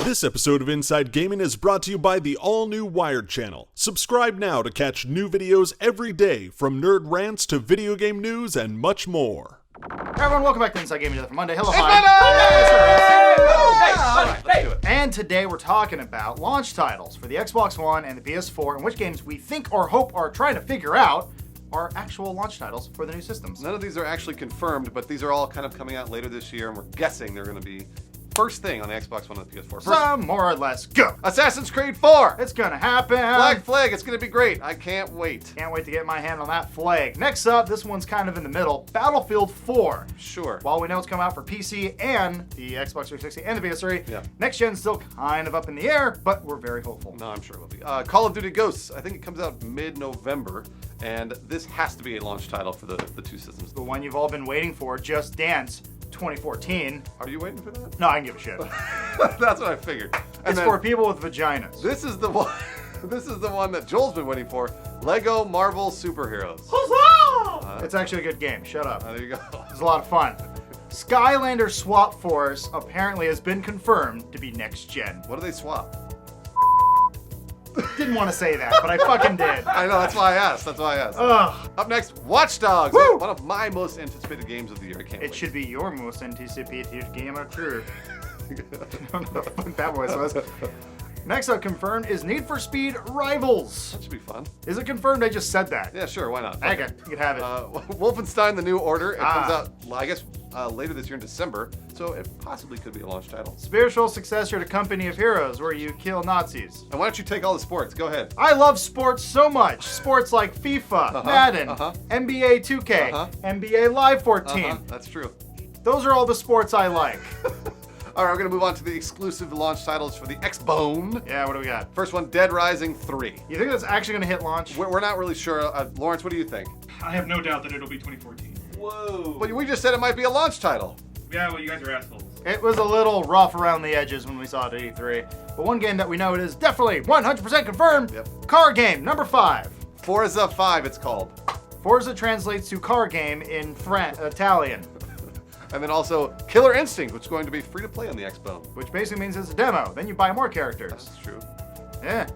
This episode of Inside Gaming is brought to you by the all-new Wired channel. Subscribe now to catch new videos every day, from nerd rants to video game news and much more. Hey everyone, welcome back to Inside Gaming for Monday. Hello, It's hi. And today we're talking about launch titles for the Xbox One and the PS4, and which games we think or hope or trying to figure out are actual launch titles for the new systems. None of these are actually confirmed, but these are all kind of coming out later this year, and we're guessing they're going to be first thing on the Xbox One and the PS4. Some more or less. Go! Assassin's Creed 4! It's gonna happen! Flag, it's going to be great. I can't wait. Can't wait to get my hand on that flag. Next up, this one's kind of in the middle, Battlefield 4. Sure. While we know it's coming out for PC and the Xbox 360 and the PS3, Yeah. next gen's still kind of up in the air, but we're very hopeful. No, I'm sure it will be. Call of Duty Ghosts, I think it comes out mid-November, and this has to be a launch title for the two systems. The one you've all been waiting for, Just Dance 2014. Are you waiting for that? No, I can give a shit. That's what I figured. And It's then for people with vaginas. This is the one. This is the one that Joel's been waiting for. Lego Marvel Superheroes. It's actually a good game. Shut up. There you go. It's a lot of fun. Skylander Swap Force apparently has been confirmed to be next gen. What do they swap? Didn't want to say that, but I fucking did. I know, that's why I asked. Ugh. Up next, Watch Dogs. Woo! One of my most anticipated games of the year. I can't wait. It should be your most anticipated game of true. I don't know what the fuck that voice was. Next up confirmed is Need for Speed Rivals. That should be fun. Is it confirmed? I just said that. Yeah, sure, why not? Okay, you can have it. Wolfenstein: The New Order. It comes out, I guess, later this year in December, so it possibly could be a launch title. Spiritual successor to Company of Heroes, where you kill Nazis. And why don't you take all the sports? Go ahead. I love sports so much. Sports like FIFA, Madden, NBA 2K, NBA Live 14. That's true. Those are all the sports I like. All right, we're going to move on to the exclusive launch titles for the Xbone. Yeah, what do we got? First one, Dead Rising 3. You think that's actually going to hit launch? We're not really sure. Lawrence, what do you think? I have no doubt that it'll be 2014. Whoa. But we just said it might be a launch title. Yeah, well, you guys are assholes. It was a little rough around the edges when we saw it at E3. But one game that we know it is definitely 100% confirmed. Yep. Car game, number 5. Forza 5, it's called. Forza translates to car game in Italian, And then also Killer Instinct, which is going to be free to play on the Xbone. which basically means it's a demo. Then you buy more characters. That's true. Yeah.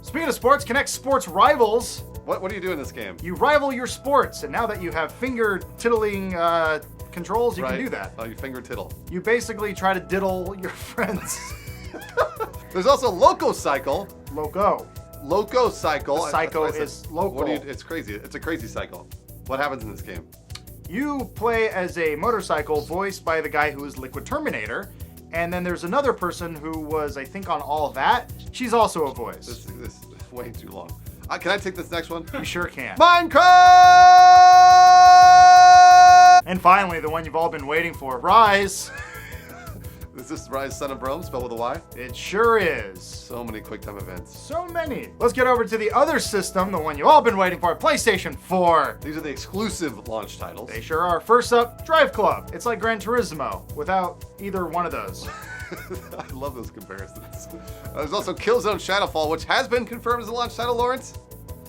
Speaking of sports, Connect Sports Rivals. What do you do in this game? You rival your sports, and now that you have finger tiddling controls, you can do that. Oh, you finger tittle. You basically try to diddle your friends. There's also Loco Cycle. Loco. Loco Cycle. The cycle That's what I is said. local. It's crazy. It's a crazy cycle. What happens in this game? You play as a motorcycle voiced by the guy who is Liquid Terminator, and then there's another person who was, I think, on All That. She's also a voice. This is way too long. Can I take this next one? You sure can. Minecraft! And finally, the one you've all been waiting for, Rise. Is this Rise Son of Rome, spelled with a Y? It sure is. So many QuickTime events. So many. Let's get over to the other system, the one you've all been waiting for, PlayStation 4. These are the exclusive launch titles. They sure are. First up, Drive Club. It's like Gran Turismo without either one of those. I love those comparisons. There's also Killzone Shadowfall, which has been confirmed as a launch title, Lawrence.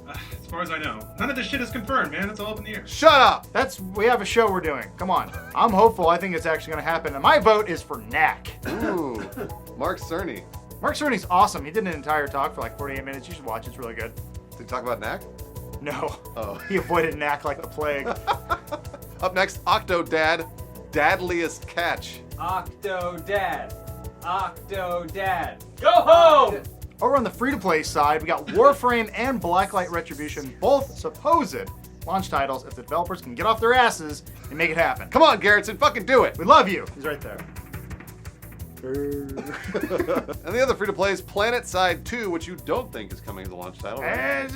As far as I know. None of this shit is confirmed, man. It's all up in the air. Shut up! We have a show we're doing. Come on. I'm hopeful. I think it's actually going to happen. And my vote is for Knack. Ooh, Mark Cerny. Mark Cerny's awesome. He did an entire talk for like 48 minutes. You should watch. It's really good. Did you talk about Knack? No. Oh. He avoided Knack like the plague. Up next, Octodad, Dadliest Catch. Octodad. Octodad. Go home! Over on the free-to-play side, we got Warframe and Blacklight Retribution, both supposed launch titles if the developers can get off their asses and make it happen. Come on, Garrettson, fucking do it! We love you. He's right there. And the other free-to-play is Planet Side 2, which you don't think is coming as a launch title, right?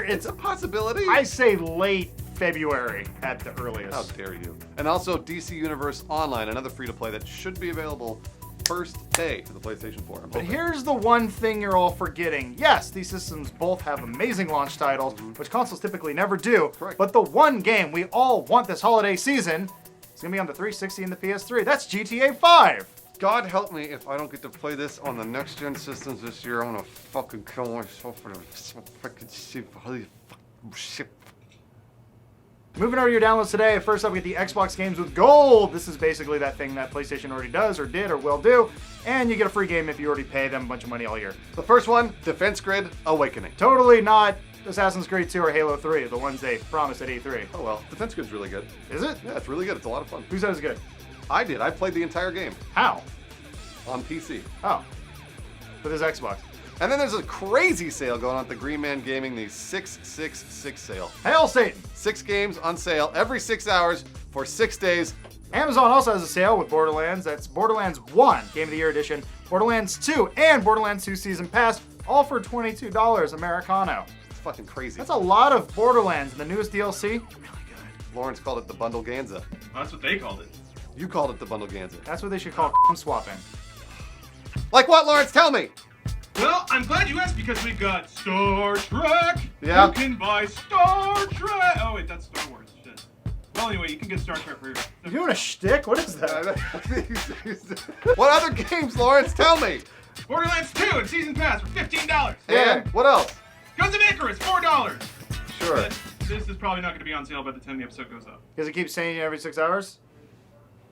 It's a possibility. I say late February at the How earliest. dare you. And also DC Universe Online, another free-to-play that should be available first day for the PlayStation 4. But here's the one thing you're all forgetting. Yes, these systems both have amazing launch titles, which consoles typically never do. Correct. But the one game we all want this holiday season is going to be on the 360 and the PS3. That's GTA 5. God help me if I don't get to play this on the next-gen systems this year. I'm gonna fucking kill myself for the freaking shit. Moving over to your downloads today, first up we get the Xbox games with gold. This is basically that thing that PlayStation already does or did or will do. And you get a free game if you already pay them a bunch of money all year. The first one, Defense Grid Awakening. Totally not Assassin's Creed 2 or Halo 3, the ones they promised at E3. Oh well, Defense Grid's really good. Is it? Yeah, it's really good. It's a lot of fun. Who said it's good? I did. I played the entire game How? on PC. Oh. With his Xbox. And then there's a crazy sale going on at the Green Man Gaming, the 666 sale. Hail Satan! 6 games on sale every 6 hours for 6 days. Amazon also has a sale with Borderlands. That's Borderlands 1 Game of the Year Edition, Borderlands 2, and Borderlands 2 Season Pass, all for $22 Americano. It's fucking crazy. That's a lot of Borderlands in the newest DLC. Really good. Lawrence called it the Bundle Ganza. Oh, that's what they called it. You called it the Bundle Ganza. That's what they should call swapping. Like what, Lawrence? Tell me! Well, I'm glad you asked because we got Star Trek. Yeah. You can buy Star Trek. Oh wait, that's Star Wars. Shit. Well, anyway, you can get Star Trek for your. You doing a shtick? What is that? What other games, Lawrence? Tell me! Borderlands 2 and Season Pass for $15. And what else? Guns of Icarus, $4. Sure. But this is probably not going to be on sale by the time the episode goes up. Because it keeps saying every 6 hours?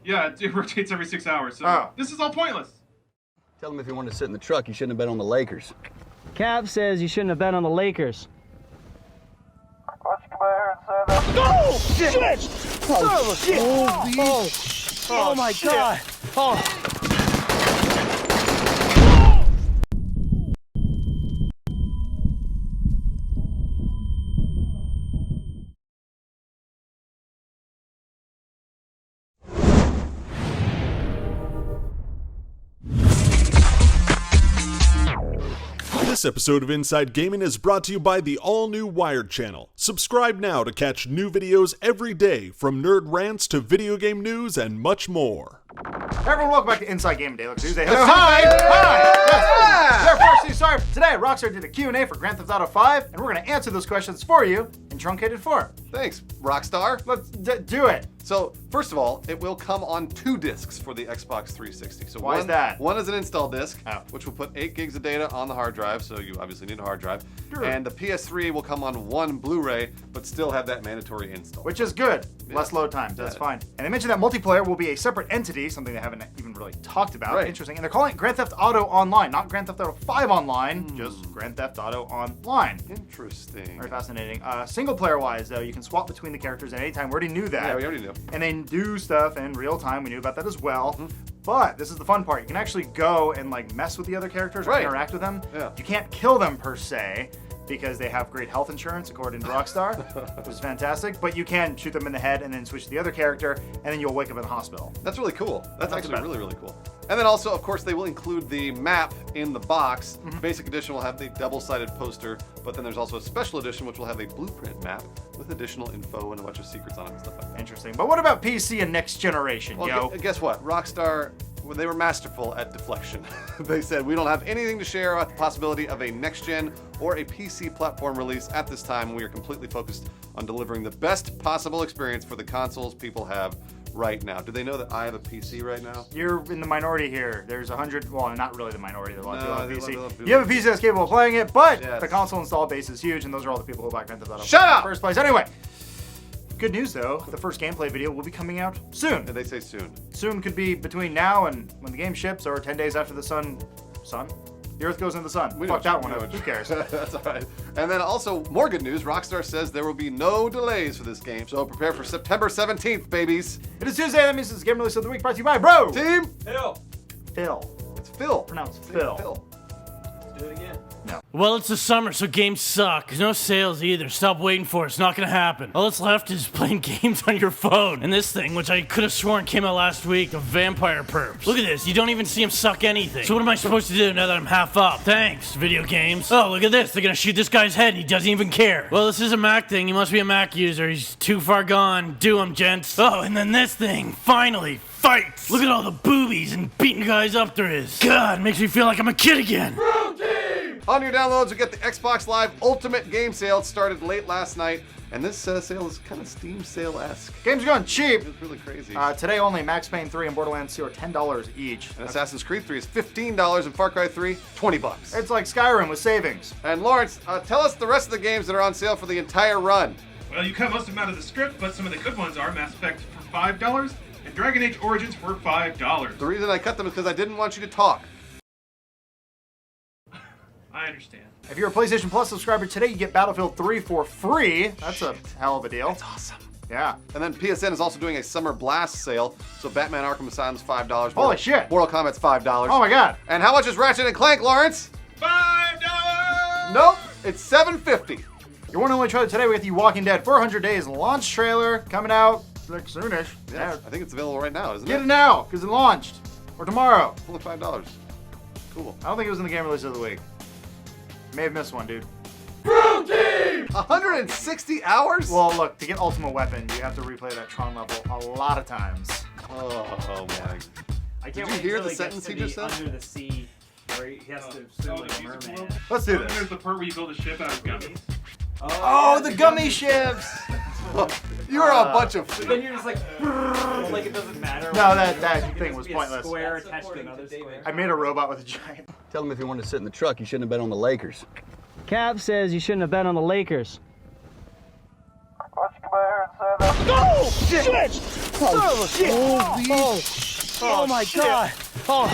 Yeah, it rotates every 6 hours, so Oh. this is all pointless. Tell him if he wanted to sit in the truck, he shouldn't have bet on the Lakers. Cav says you shouldn't have bet on the Lakers. Why don't you come out here and say that? Oh, shit! Oh, shit! Oh my God! Oh. This episode of Inside Gaming is brought to you by the all-new Wired channel. Subscribe now to catch new videos every day, from nerd rants to video game news and much more. Everyone, welcome back to Inside Gaming Day. Look, Tuesday. Hi! Yes. Therefore, sorry. Today, Rockstar did a Q&A for Grand Theft Auto 5, and we're going to answer those questions for you in truncated form. Thanks, Rockstar. Let's do it. So, first of all, it will come on 2 discs for the Xbox 360. So Why is that? One is an install disc, Oh. which will put 8 gigs of data on the hard drive, so you obviously need a hard drive. Sure. And the PS3 will come on 1 Blu-ray, but still have that mandatory install. Which is good. Yeah. Less load times. That's Yeah. fine. And they mentioned that multiplayer will be a separate entity, something they haven't even really talked about. Right. Interesting. And they're calling it Grand Theft Auto Online, not Grand Theft Auto 5 Online, just Grand Theft Auto Online. Interesting. Very fascinating. Single player wise, though, you can swap between the characters at any time. We already knew that. Yeah, we already knew. And then do stuff in real time. We knew about that as well. But this is the fun part. You can actually go and like mess with the other characters or Right. interact with them. Yeah. You can't kill them per se, because they have great health insurance according to Rockstar, which is fantastic. But you can shoot them in the head and then switch to the other character, and then you'll wake up in the hospital. That's really cool. That's Not actually bad. really, really cool. And then also, of course, they will include the map in the box. Basic edition will have the double-sided poster, but then there's also a special edition which will have a blueprint map with additional info and a bunch of secrets on it and stuff like that. Interesting. But what about PC and next generation, Well, yo? guess what? Rockstar, well, they were masterful at deflection. They said, we don't have anything to share about the possibility of a next-gen or a PC platform release at this time. We are completely focused on delivering the best possible experience for the consoles people have right now. Do they know that I have a PC right now? You're in the minority here. There's 100, well, not really the minority. There's a lot of people No, on they PC. love people. You have a PC that's capable of playing it, but Yes. the console install base is huge, and those are all the people who buy Grand Theft Auto Shut in the up! first place. Anyway, good news though, the first gameplay video will be coming out soon. And they say soon. Soon could be between now and when the game ships, or 10 days after the sun? The Earth goes into the sun. We know Fuck that what one you- up. Who cares? That's all right. And then also, more good news, Rockstar says there will be no delays for this game, so prepare for September 17th, babies. It is Tuesday. That means it's Game Release of the Week, brought to you by Bro. Team, Hill. Phil. it's Phil. Pronounced Team Phil. Let's do it again. Well, it's the summer, so games suck. There's no sales either. Stop waiting for it. It's not gonna happen. All that's left is playing games on your phone. And this thing, which I could have sworn came out last week, the Vampire Perps. Look at this. You don't even see him suck anything. So what am I supposed to do now that I'm half up? Thanks, video games. Oh, look at this. They're gonna shoot this guy's head and he doesn't even care. Well, this is a Mac thing. He must be a Mac user. He's too far gone. Do him, gents. Oh, and then this thing. Finally. Fights. Look at all the boobies and beating guys up there is. God, makes me feel like I'm a kid again. On your downloads, you get the Xbox Live Ultimate Game Sale. It started late last night, and this sale is kind of Steam sale-esque. Games are going cheap. It was really crazy. Today only, Max Payne 3 and Borderlands 2 are $10 each. and Assassin's Creed 3 is $15, and Far Cry 3, $20. It's like Skyrim with savings. And Lawrence, tell us the rest of the games that are on sale for the entire run. Well, you cut most of them out of the script, but some of the good ones are Mass Effect for $5 and Dragon Age Origins for $5. The reason I cut them is because I didn't want you to talk. I understand. If you're a PlayStation Plus subscriber today, you get Battlefield 3 for free. That's a hell of a deal. That's awesome. Yeah. And then PSN is also doing a Summer Blast sale. So Batman Arkham Asylum's $5. Holy shit. Mortal Kombat's $5. Oh my god. And how much is Ratchet and Clank, Lawrence? $5! Nope, it's $7.50. Your one and only trailer today, we got the Walking Dead 400 Days launch trailer coming out like soonish. Yeah, I think it's available right now, isn't Get it? it now, because it launched. Or tomorrow. Only $5. Cool. I don't think it was in the game release of the week. May have missed one, dude. 160 hours? Well, look, to get Ultimate Weapon, you have to replay that Tron level a lot of times. Oh my. I can't Did you wait hear until the he sentence gets to he just the said? Under the sea, where he has to swim like a the music merman. world? Let's do There's this. the part where you build a ship out of gummies. Oh, the gummy ships! You're a bunch of. Then you're just like it doesn't matter. No, that You can thing just was be a pointless. Square attached to another square. I made a robot with a giant. Tell him if he wanted to sit in the truck, he shouldn't have bet on the Lakers. Cav says you shouldn't have bet on the Lakers. Why don't you come out here and say that? Oh, shit! Oh, shit! Oh my god! Oh.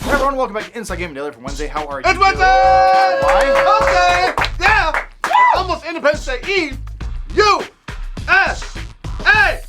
Hey everyone, welcome back to Inside Gaming Daily for Wednesday. How are you? It's Wednesday! Why? Okay! Yeah! Almost Independence Day Eve! USA!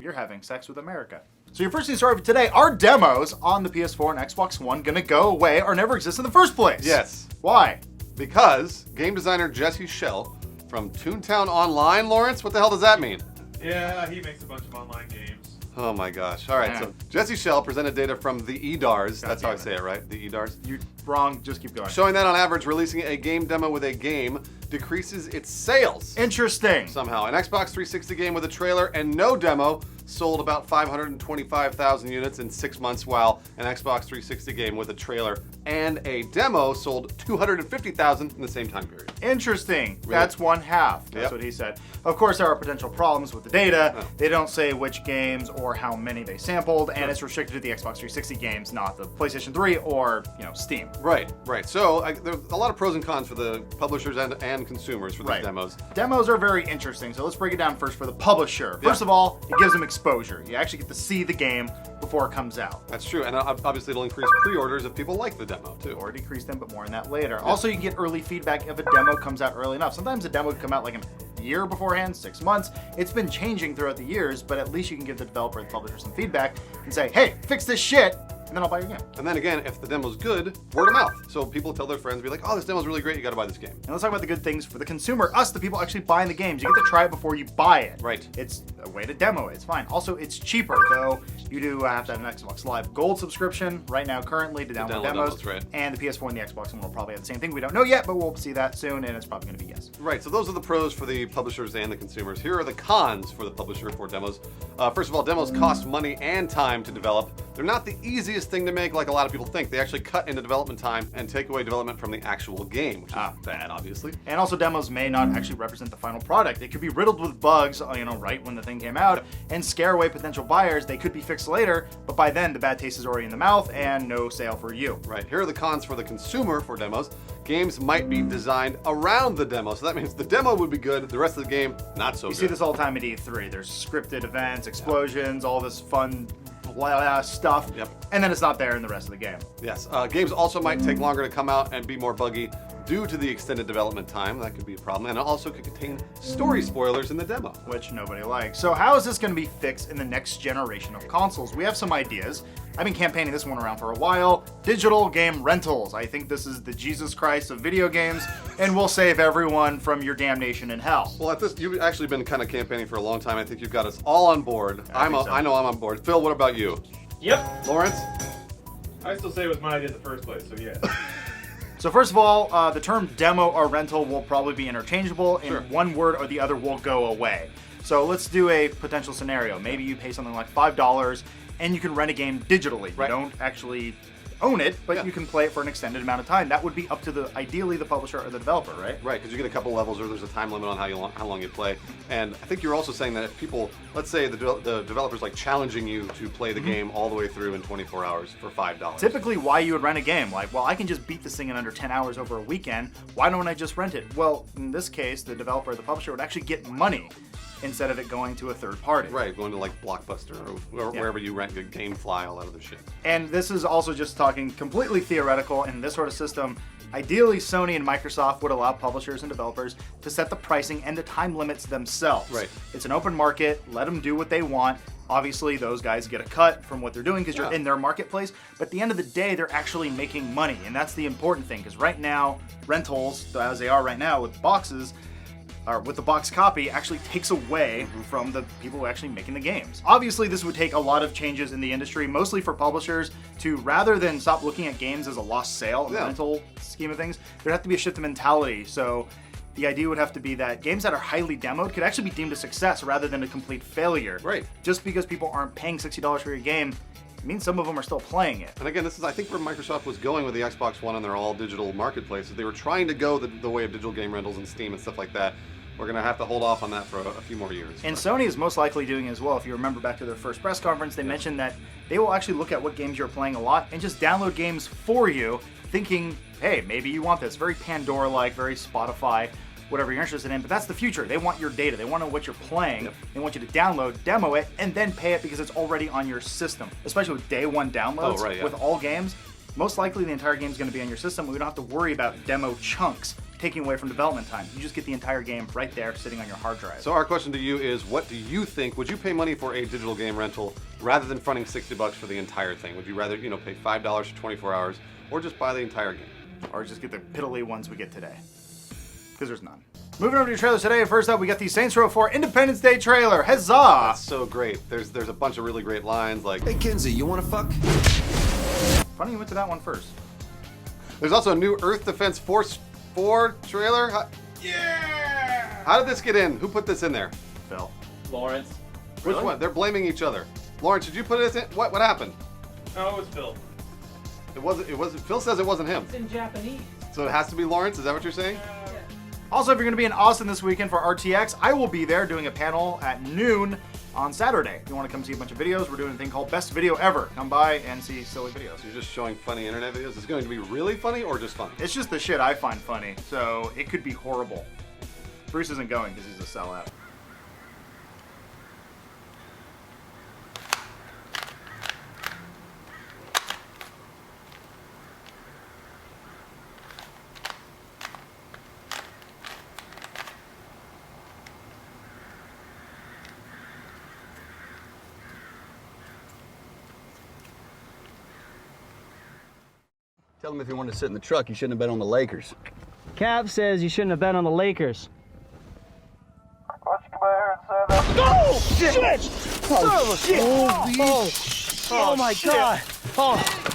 You're having sex with America. So your first news story for today, are demos on the PS4 and Xbox One gonna go away or never exist in the first place? Yes. Why? Because game designer Jesse Schell from Toontown Online, Lawrence, what the hell does that mean? Yeah, he makes a bunch of online games. Oh my gosh. All right, Man. so Jesse Schell presented data from the EDARS. That's how I damn it. say it, right? The EDARS. You're wrong, just keep going. Showing that on average, releasing a game demo with a game decreases its sales. Interesting. Somehow. An Xbox 360 game with a trailer and no demo sold about 525,000 units in 6 months, while an Xbox 360 game with a trailer and a demo sold 250,000 in the same time period. Interesting. That's one half. That's Yep. what he said. Of course, there are potential problems with the data. Oh. They don't say which games or how many they sampled, and it's restricted to the Xbox 360 games, not the PlayStation 3 or, Steam. Right. So there's a lot of pros and cons for the publishers and consumers for these Right. demos. Demos are very interesting, so let's break it down first for the publisher. First of all, it gives them exposure. You actually get to see the game before it comes out. That's true, and obviously it'll increase pre-orders if people like the demo too. Or decrease them, but more on that later. Also, you can get early feedback if a demo comes out early enough. Sometimes a demo can come out like a year beforehand, 6 months. It's been changing throughout the years, but at least you can give the developer or the publisher some feedback and say, hey, fix this shit, and then I'll buy your game. And then again, if the demo's good, word of mouth. So people tell their friends, be like, oh, this demo's really great, you gotta buy this game. And let's talk about the good things for the consumer, us, the people actually buying the games. You get to try it before you buy it. Right. It's a way to demo it. It's fine. Also, it's cheaper, though. You do have to have an Xbox Live Gold subscription right now, currently, to download demos. Right. And the PS4 and the Xbox One will probably have the same thing. We don't know yet, but we'll see that soon, and it's probably going to be yes. Right, so those are the pros for the publishers and the consumers. Here are the cons for the publisher for demos. First of all, demos cost money and time to develop. They're not the easiest thing to make like a lot of people think. They actually cut into development time and take away development from the actual game, which is bad, obviously. And also, demos may not actually represent the final product. It could be riddled with bugs, right when the thing came out, and scare away potential buyers. They could be fixed later, but by then, the bad taste is already in the mouth and no sale for you. Right, here are the cons for the consumer for demos. Games might be designed around the demo, so that means the demo would be good, the rest of the game, not so You good. see this all the time at E3. There's scripted events, explosions, all this fun blah stuff, and then it's not there in the rest of the game. Yes, games also might take longer to come out and be more buggy due to the extended development time. That could be a problem, and it also could contain story spoilers in the demo. Which nobody likes. So how is this going to be fixed in the next generation of consoles? We have some ideas. I've been campaigning this one around for a while. Digital game rentals. I think this is the Jesus Christ of video games, and will save everyone from your damnation in hell. Well, you've actually been kind of campaigning for a long time. I think you've got us all on board. I know I'm on board. Phil, what about you? Yep. Lawrence? I still say it was my idea in the first place, so yeah. So first of all, the term demo or rental will probably be interchangeable, and one word or the other will go away. So let's do a potential scenario. Maybe you pay something like $5 and you can rent a game digitally. Right. You don't actually own it, but Yeah. you can play it for an extended amount of time. That would be up to ideally the publisher or the developer, right? Right, because you get a couple levels, or there's a time limit on how long you play. And I think you're also saying that if people, let's say the developer's like challenging you to play the game all the way through in 24 hours for $5. Typically, why you would rent a game, like, well, I can just beat this thing in under 10 hours over a weekend. Why don't I just rent it? Well, in this case, the developer or the publisher would actually get money instead of it going to a third party. Right, going to like Blockbuster or wherever you rent your GameFly, all that other shit. And this is also just talking completely theoretical. In this sort of system, ideally Sony and Microsoft would allow publishers and developers to set the pricing and the time limits themselves. Right. It's an open market. Let them do what they want. Obviously, those guys get a cut from what they're doing because you're in their marketplace. But at the end of the day, they're actually making money. And that's the important thing, because right now, rentals, as they are right now with boxes, or with the box copy, actually takes away from the people who are actually making the games. Obviously, this would take a lot of changes in the industry, mostly for publishers, to rather than stop looking at games as a lost sale in the rental scheme of things, there'd have to be a shift in mentality. So the idea would have to be that games that are highly demoed could actually be deemed a success rather than a complete failure. Right. Just because people aren't paying $60 for your game, it means some of them are still playing it. And again, this is, I think, where Microsoft was going with the Xbox One and their all-digital marketplace. They were trying to go the way of digital game rentals and Steam and stuff like that. We're going to have to hold off on that for a few more years. And Sony is most likely doing it as well. If you remember back to their first press conference, they mentioned that they will actually look at what games you're playing a lot and just download games for you, thinking, hey, maybe you want this. Very Pandora-like, very Spotify, whatever you're interested in. But that's the future. They want your data. They want to know what you're playing. They want you to download, demo it, and then pay it because it's already on your system. Especially with day one downloads with all games. Most likely the entire game is going to be on your system. We don't have to worry about demo chunks taking away from development time. You just get the entire game right there sitting on your hard drive. So our question to you is, what do you think? Would you pay money for a digital game rental rather than fronting $60 for the entire thing? Would you rather, pay $5 for 24 hours or just buy the entire game? Or just get the piddly ones we get today. Because there's none. Moving over to trailers today, first up we got the Saints Row 4 Independence Day trailer. Huzzah! That's so great. There's a bunch of really great lines like, "Hey Kinsey, you wanna fuck?" Funny you went to that one first. There's also a new Earth Defense Force 4 trailer. Yeah! How did this get in? Who put this in there? Phil. Lawrence. Which one? They're blaming each other. Lawrence, did you put this in? What happened? No, it was Phil. It wasn't. Phil says it wasn't him. It's in Japanese. So it has to be Lawrence. Is that what you're saying? Also, if you're going to be in Austin this weekend for RTX, I will be there doing a panel at noon on Saturday. If you want to come see a bunch of videos, we're doing a thing called Best Video Ever. Come by and see silly videos. So you're just showing funny internet videos? It's going to be really funny or just funny? It's just the shit I find funny, so it could be horrible. Bruce isn't going because he's a sellout. Tell him if he wanted to sit in the truck, he shouldn't have bet on the Lakers. Cav says you shouldn't have bet on the Lakers. Why don't you come out here and say that? Oh, shit! Oh, shit! Oh my God! Oh.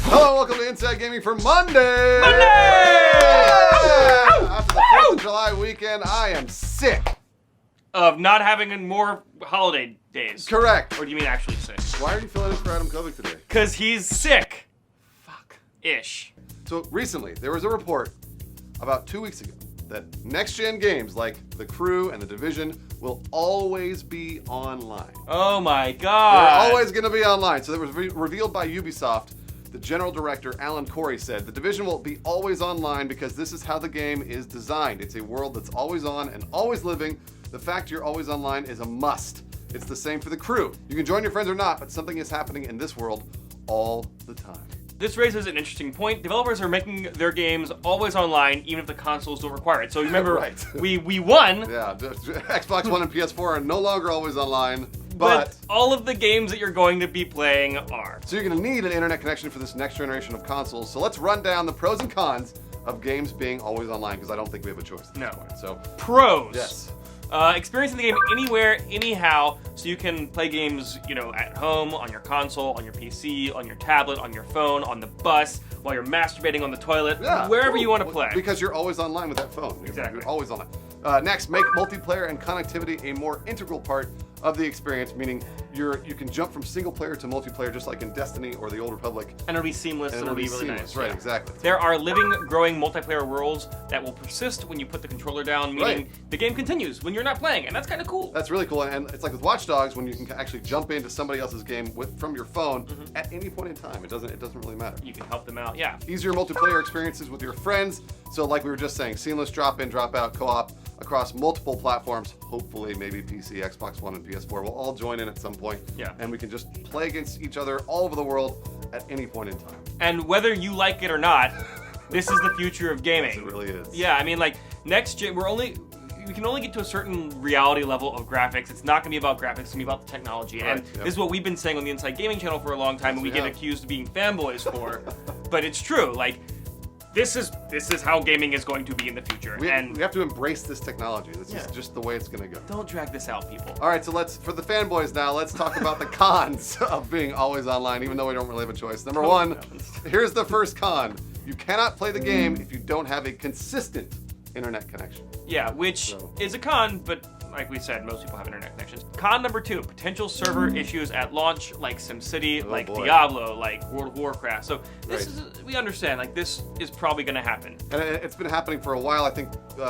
Hello, welcome to Inside Gaming for Monday! After the 4th of July weekend, I am sick. Of not having more holiday days. Correct. Or do you mean actually sick? Why are you filling in for Adam Kovic today? Because he's sick. Fuck. Ish. So recently, there was a report about 2 weeks ago that next-gen games like The Crew and The Division will always be online. Oh my God. They're always going to be online. So it was revealed by Ubisoft. The general director, Alan Corey, said, "The Division will be always online because this is how the game is designed. It's a world that's always on and always living. The fact you're always online is a must. It's the same for The Crew. You can join your friends or not, but something is happening in this world all the time." This raises an interesting point. Developers are making their games always online, even if the consoles don't require it. So remember, Right. we won. Yeah, Xbox One and PS4 are no longer always online, But all of the games that you're going to be playing are. So you're going to need an internet connection for this next generation of consoles. So let's run down the pros and cons of games being always online, because I don't think we have a choice at this point. So Pros. yes. experiencing the game anywhere, anyhow, so you can play games, you know, at home, on your console, on your PC, on your tablet, on your phone, on the bus, while you're masturbating on the toilet, wherever you want to play. Because you're always online with that phone. Exactly. You're always online. Next, make multiplayer and connectivity a more integral part of the experience, meaning you can jump from single player to multiplayer just like in Destiny or the Old Republic. And it'll be seamless, and it'll be really nice. Right, exactly. There are living, growing multiplayer worlds that will persist when you put the controller down, meaning the game continues when you're not playing, and that's kind of cool. That's really cool, and it's like with Watch Dogs when you can actually jump into somebody else's game from your phone at any point in time. It doesn't really matter. You can help them out, yeah. Easier multiplayer experiences with your friends. So like we were just saying, seamless drop-in, drop-out co-op across multiple platforms. Hopefully, maybe PC, Xbox One, and PS4 will all join in at some point. Yeah. And we can just play against each other all over the world at any point in time. And whether you like it or not, this is the future of gaming. Yes, it really is. Yeah, I mean, like, next gen, we can only get to a certain reality level of graphics. It's not going to be about graphics, it's going to be about the technology. Right, and this is what we've been saying on the Inside Gaming channel for a long time, and we get accused of being fanboys for. But it's true. Like, this is how gaming is going to be in the future. We have to embrace this technology. This is just the way it's going to go. Don't drag this out, people. All right, so for the fanboys now, let's talk about the cons of being always online, even though we don't really have a choice. Number one, here's the first con. You cannot play the game if you don't have a consistent internet connection. Yeah, which is a con, but like we said, most people have internet connections. Con number 2, potential server issues at launch, like SimCity, like Diablo, like World of Warcraft. So this is, we understand, like this is probably going to happen. And it's been happening for a while. I think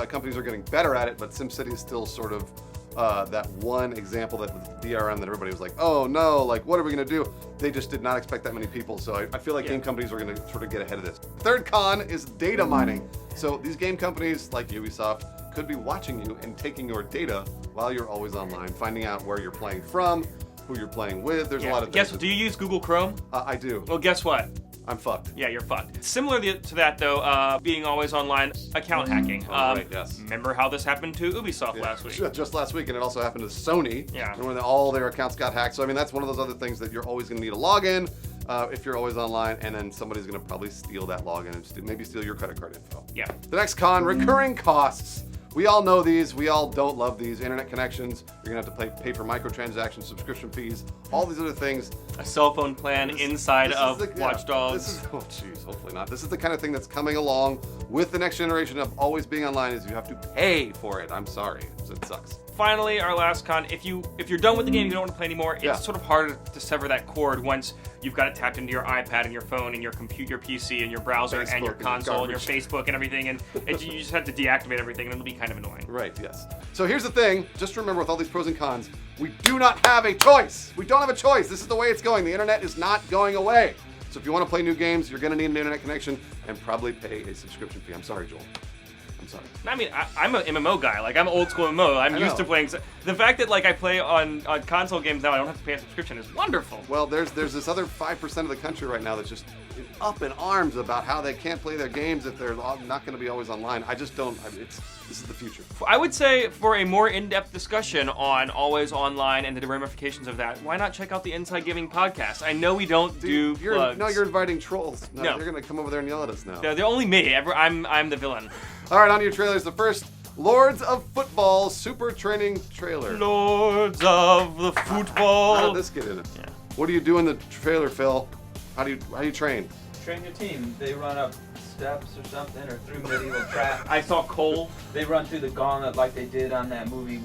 companies are getting better at it, but SimCity is still sort of that one example that with DRM that everybody was like, oh no, like what are we going to do? They just did not expect that many people. So I feel like game companies are going to sort of get ahead of this. Third con is data mining. So these game companies like Ubisoft could be watching you and taking your data while you're always online, finding out where you're playing from, who you're playing with. There's a lot of things. Do you use Google Chrome? I do. Well, guess what? I'm fucked. Yeah, you're fucked. Similar to that, though, being always online, account hacking. Right, yes. Remember how this happened to Ubisoft last week? Just last week, and it also happened to Sony. Yeah. When all their accounts got hacked. So, I mean, that's one of those other things that you're always going to need a login if you're always online, and then somebody's going to probably steal that login and maybe steal your credit card info. Yeah. The next con, recurring costs. We all know these. We all don't love these. Internet connections. You're going to have to pay for microtransactions, subscription fees, all these other things. A cell phone plan inside of Watch Dogs. Oh, jeez, hopefully not. This is the kind of thing that's coming along with the next generation of always being online is you have to pay for it. I'm sorry. It sucks. Finally, our last con, if you're done with the game, you don't want to play anymore, it's sort of harder to sever that cord once you've got it tapped into your iPad and your phone and your computer, your PC and your browser and your console and your Facebook and everything, and you just have to deactivate everything, and it'll be kind of annoying. Right, yes. So here's the thing, just remember with all these pros and cons, we do not have a choice. We don't have a choice. This is the way it's going. The internet is not going away. So if you want to play new games, you're going to need an internet connection and probably pay a subscription fee. I'm sorry, Joel. I'm sorry. I mean, I'm an MMO guy. Like, I'm an old school MMO. I'm used to playing. The fact that like I play on console games now, I don't have to pay a subscription is wonderful. Well, there's this other 5% of the country right now that's just up in arms about how they can't play their games if they're not going to be always online. I just don't. This is the future. I would say for a more in-depth discussion on always online and the ramifications of that, why not check out the Inside Gaming podcast? I know we don't do plugs. No, you're inviting trolls. No, no. You're going to come over there and yell at us now. No, they're only me. I'm the villain. All right, on to your trailers. The first, Lords of Football Super Training trailer. Lords of the Football. How did this get in it? Yeah. What do you do in the trailer, Phil? How do you train? Train your team. They run up steps or something, or through medieval track. I saw Cole. They run through the gauntlet like they did on that movie,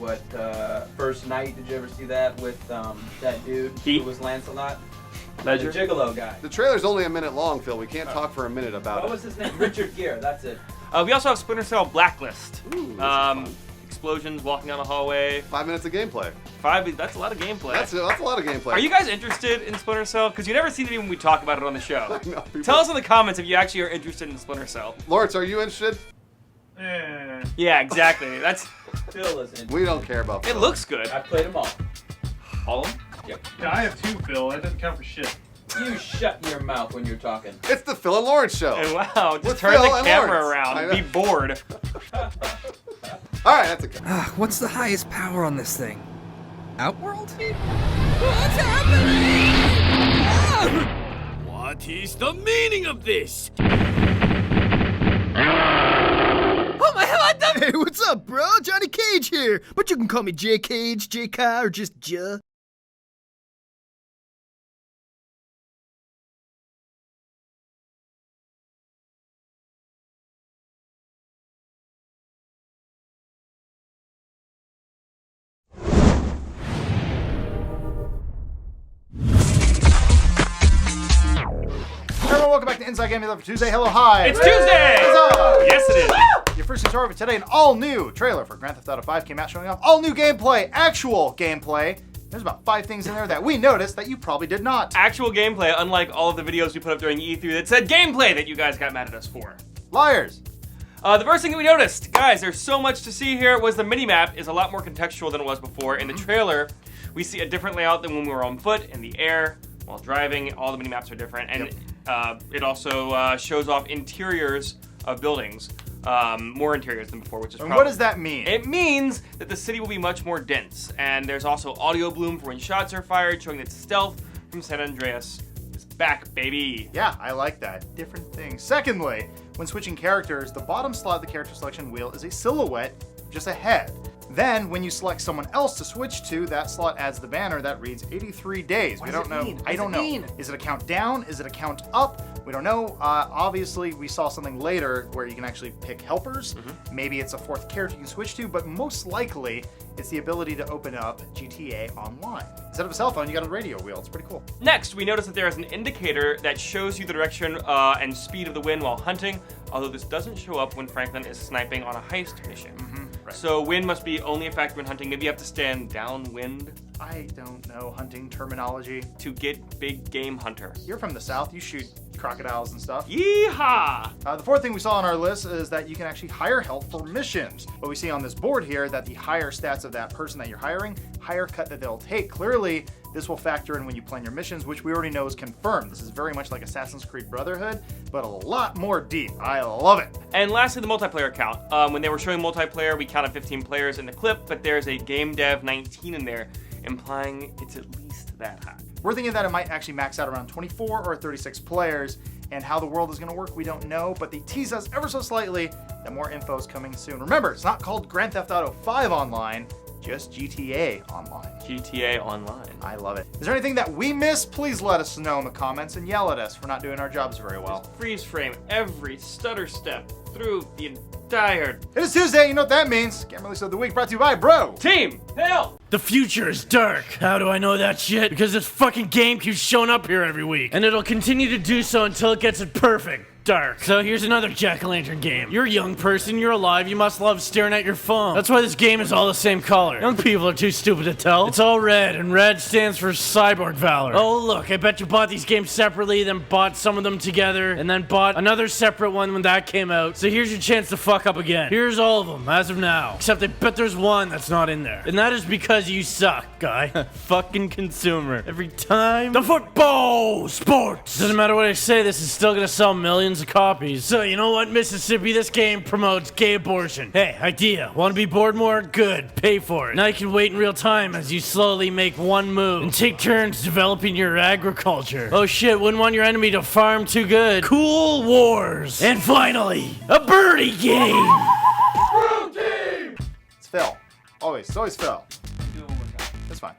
First Night. Did you ever see that with that dude who was Lancelot? Ledger? The Gigolo guy. The trailer's only a minute long, Phil. We can't talk for a minute about it. What was his name? Richard Gere. That's it. We also have Splinter Cell Blacklist. Ooh, explosions, walking down a hallway. 5 minutes of gameplay. That's a lot of gameplay. That's a lot of gameplay. Are you guys interested in Splinter Cell? Because you never see it when we talk about it on the show. No, Tell us in the comments if you actually are interested in Splinter Cell. Lawrence, are you interested? Yeah, exactly. That's. Phil is in. We don't care about Phil. It looks good. I played them all. All of them? Yep. Yeah, I have 2, Phil. That doesn't count for shit. You shut your mouth when you're talking. It's the Phil and Lawrence show. And wow, just With turn Phil the and camera Lawrence. around and be bored. All right, that's a good. What's the highest power on this thing? Outworld? What's happening? What is the meaning of this? Oh my god! Hey, what's up, bro? Johnny Cage here. But you can call me J Cage, J Kai, or just J. Everyone, welcome back to Inside Gaming for Tuesday. Hello, hi. It's Tuesday! What's up? Yes, it is. Your first news story for today, an all-new trailer for Grand Theft Auto 5 came out showing off all-new gameplay, actual gameplay. There's about 5 things in there that we noticed that you probably did not. Actual gameplay, unlike all of the videos we put up during E3 that said gameplay that you guys got mad at us for. Liars. The first thing that we noticed, guys, there's so much to see here, was the minimap is a lot more contextual than it was before. In the trailer, we see a different layout than when we were on foot, in the air, while driving. All the minimaps are different. And it also shows off interiors of buildings. More interiors than before, which is what does that mean? It means that the city will be much more dense. And there's also audio bloom for when shots are fired, showing that stealth from San Andreas is back, baby. Yeah, I like that. Different things. Secondly, when switching characters, the bottom slot of the character selection wheel is a silhouette, just a head. Then, when you select someone else to switch to, that slot adds the banner that reads 83 days. We don't know. I don't know. Is it a count down? Is it a count up? We don't know. Obviously, we saw something later where you can actually pick helpers. Maybe it's a 4th character you can switch to, but most likely, it's the ability to open up GTA Online. Instead of a cell phone, you got a radio wheel. It's pretty cool. Next, we notice that there is an indicator that shows you the direction and speed of the wind while hunting, although this doesn't show up when Franklin is sniping on a heist mission. Right. So wind must be only a factor when hunting. Maybe you have to stand downwind. I don't know hunting terminology. To get big game hunter. You're from the South. You shoot crocodiles and stuff. Yeehaw! The 4th thing we saw on our list is that you can actually hire help for missions. But we see on this board here that the higher stats of that person that you're hiring, higher cut that they'll take. Clearly, this will factor in when you plan your missions, which we already know is confirmed. This is very much like Assassin's Creed Brotherhood, but a lot more deep. I love it. And lastly, the multiplayer count. When they were showing multiplayer, we counted 15 players in the clip, but there's a game dev 19 in there, implying it's at least that high. We're thinking that it might actually max out around 24 or 36 players, and how the world is going to work, we don't know, but they tease us ever so slightly that more info is coming soon. Remember, it's not called Grand Theft Auto 5 Online, just GTA Online. GTA Online. I love it. Is there anything that we missed? Please let us know in the comments and yell at us for not doing our jobs very well. Freeze frame every stutter step through the entire... It is Tuesday, you know what that means. Game Release of the Week brought to you by Bro. Team Hell! The future is dark. How do I know that shit? Because this fucking game keeps showing up here every week. And it'll continue to do so until it gets it perfect. Dark. So here's another jack-o'-lantern game. You're a young person, you're alive, you must love staring at your phone. That's why this game is all the same color. Young people are too stupid to tell. It's all red, and red stands for Cyborg Valor. Oh look, I bet you bought these games separately, then bought some of them together, and then bought another separate one when that came out. So here's your chance to fuck up again. Here's all of them, as of now. Except I bet there's one that's not in there. And that is because you suck, guy. Fucking consumer. Every time. The football sports! Doesn't matter what I say, this is still gonna sell millions of copies. So you know what, Mississippi? This game promotes gay abortion. Hey, idea. Want to be bored more? Good. Pay for it. Now you can wait in real time as you slowly make one move and take turns developing your agriculture. Oh shit, wouldn't want your enemy to farm too good. Cool wars. And finally, a birdie game. It's Phil. Always. It's always Phil. That's fine.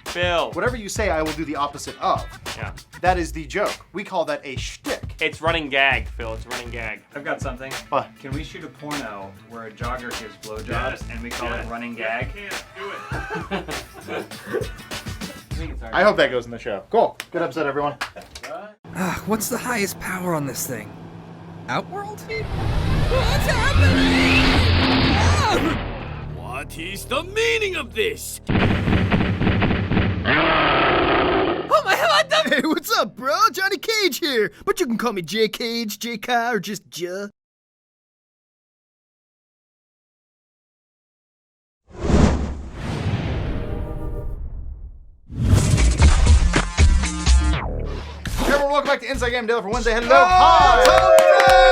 Phil. Whatever you say, I will do the opposite of. Yeah. That is the joke. We call that a shtick. It's running gag, Phil. It's running gag. I've got something. What? Can we shoot a porno where a jogger gives blowjobs and we call it running gag? Can't do it. I hope that goes in the show. Cool. Good episode, everyone. What's the highest power on this thing? Outworld? What's happening? What is the meaning of this? Oh my god! Hey, what's up, bro? Johnny Cage here. But you can call me J Cage, J Kai, or just J. Everyone, welcome back to Inside Game Daily for Wednesday. Hello. Oh, Hi.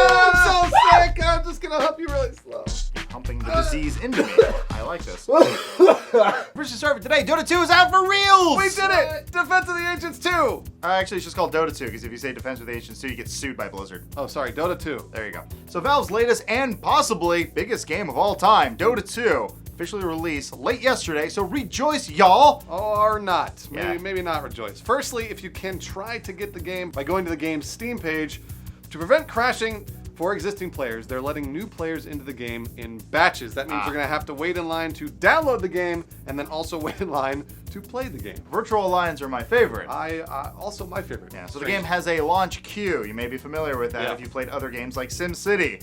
I'm so sick. I'm just gonna help you really slow. Humping the the disease into me. I like this. First start for today, Dota 2 is out for reals! We did it! Defense of the Ancients 2! Actually, it's just called Dota 2, because if you say Defense of the Ancients 2, you get sued by Blizzard. Oh, sorry, Dota 2. There you go. So Valve's latest and possibly biggest game of all time, Dota 2, officially released late yesterday, so rejoice, y'all! Or not. Yeah. Maybe not rejoice. Firstly, if you can try to get the game by going to the game's Steam page, to prevent crashing for existing players, they're letting new players into the game in batches. That means they're going to have to wait in line to download the game and then also wait in line to play the game. Virtual lines are my favorite. Also my favorite. Yeah, so the game has a launch queue. You may be familiar with that if you played other games like SimCity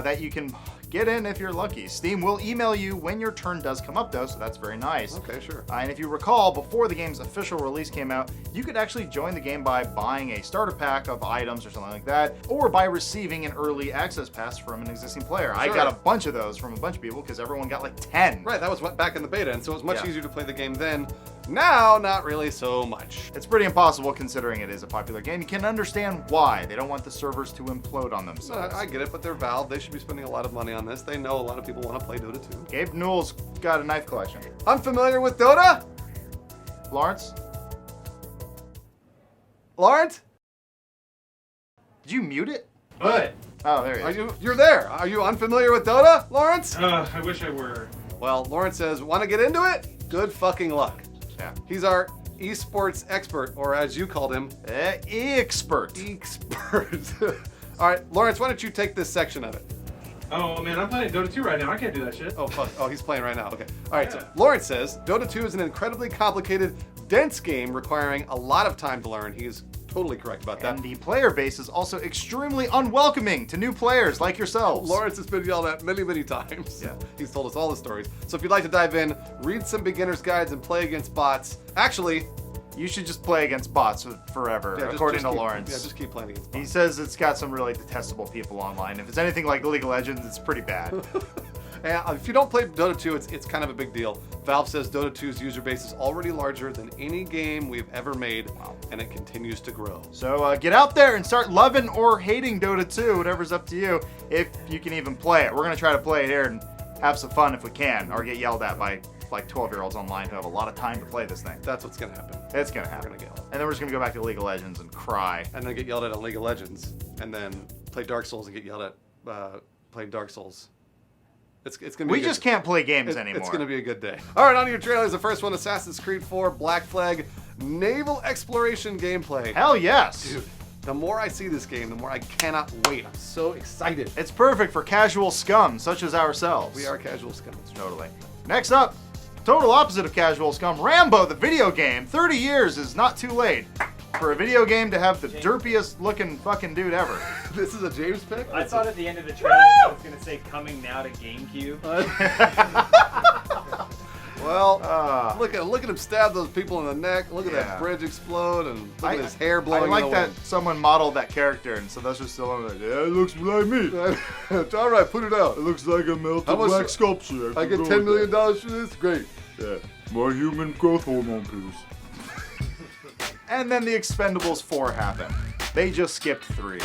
that you can get in if you're lucky. Steam will email you when your turn does come up though, so that's very nice. Okay, sure. And if you recall, before the game's official release came out, you could actually join the game by buying a starter pack of items or something like that, or by receiving an early access pass from an existing player. Sure. I got a bunch of those from a bunch of people because everyone got like 10. Right, that was back in the beta, and so it was much easier to play the game then. Now, not really so much. It's pretty impossible considering it is a popular game. You can understand why. They don't want the servers to implode on themselves. I get it, but they're Valve. They should be spending a lot of money on this. They know a lot of people want to play Dota 2. Gabe Newell's got a knife collection. Unfamiliar with Dota? Lawrence? Lawrence? Did you mute it? What? Oh, there he is. You're there. Are you unfamiliar with Dota, Lawrence? I wish I were. Well, Lawrence says, want to get into it? Good fucking luck. Yeah. He's our esports expert, or as you called him, expert. Expert. All right, Lawrence, why don't you take this section of it? Oh man, I'm playing Dota 2 right now. I can't do that shit. Oh fuck. Oh, he's playing right now. Okay. All right. So Lawrence says Dota 2 is an incredibly complicated, dense game requiring a lot of time to learn. He is totally correct about that. And the player base is also extremely unwelcoming to new players like yourselves. Lawrence has been yelled at many, many times. Yeah. He's told us all the stories. So if you'd like to dive in, read some beginner's guides and play against bots. Actually, you should just play against bots forever, according to Lawrence. Yeah, just keep playing against bots. He says it's got some really detestable people online. If it's anything like League of Legends, it's pretty bad. And if you don't play Dota 2, it's kind of a big deal. Valve says Dota 2's user base is already larger than any game we've ever made, and it continues to grow. So get out there and start loving or hating Dota 2, whatever's up to you, if you can even play it. We're going to try to play it here and have some fun if we can, or get yelled at by like 12-year-olds online who have a lot of time to play this thing. That's what's going to happen. It's going to happen. We're gonna get yelled. And then we're just going to go back to League of Legends and cry. And then get yelled at on League of Legends, and then play Dark Souls and get yelled at playing Dark Souls. It's gonna be we just can't play games anymore. It's gonna be a good day. All right, on to your trailers. The first one, Assassin's Creed 4 Black Flag naval exploration gameplay. Hell yes. Dude, the more I see this game, the more I cannot wait. I'm so excited. It's perfect for casual scum such as ourselves. We are casual scum. Totally. Next up, total opposite of casual scum, Rambo the video game. 30 years is not too late for a video game to have the derpiest looking fucking dude ever. This is a James pick? I thought at the end of the trailer it was going to say coming now to GameCube. Well, look at him stab those people in the neck. Look at that bridge explode, and look at his hair blowing. I like that someone modeled that character, and so those are still like, yeah, it looks like me. It's all right, put it out. It looks like a melted wax sculpture. I get $10 million for this? Great. Yeah, more human growth hormone pills. And then the Expendables 4 happened. They just skipped 3.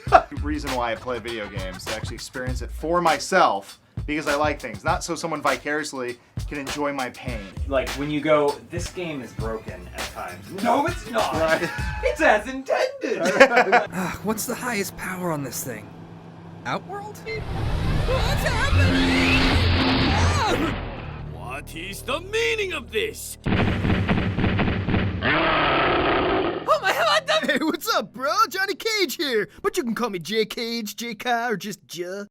The reason why I play video games, to actually experience it for myself, because I like things, not so someone vicariously can enjoy my pain. Like when you go, this game is broken at times. No, it's not. Right. It's as intended. What's the highest power on this thing? Outworld? What's happening? What is the meaning of this? Oh my god! Hey, what's up, bro? Johnny Cage here. But you can call me J Cage, JK, or just J.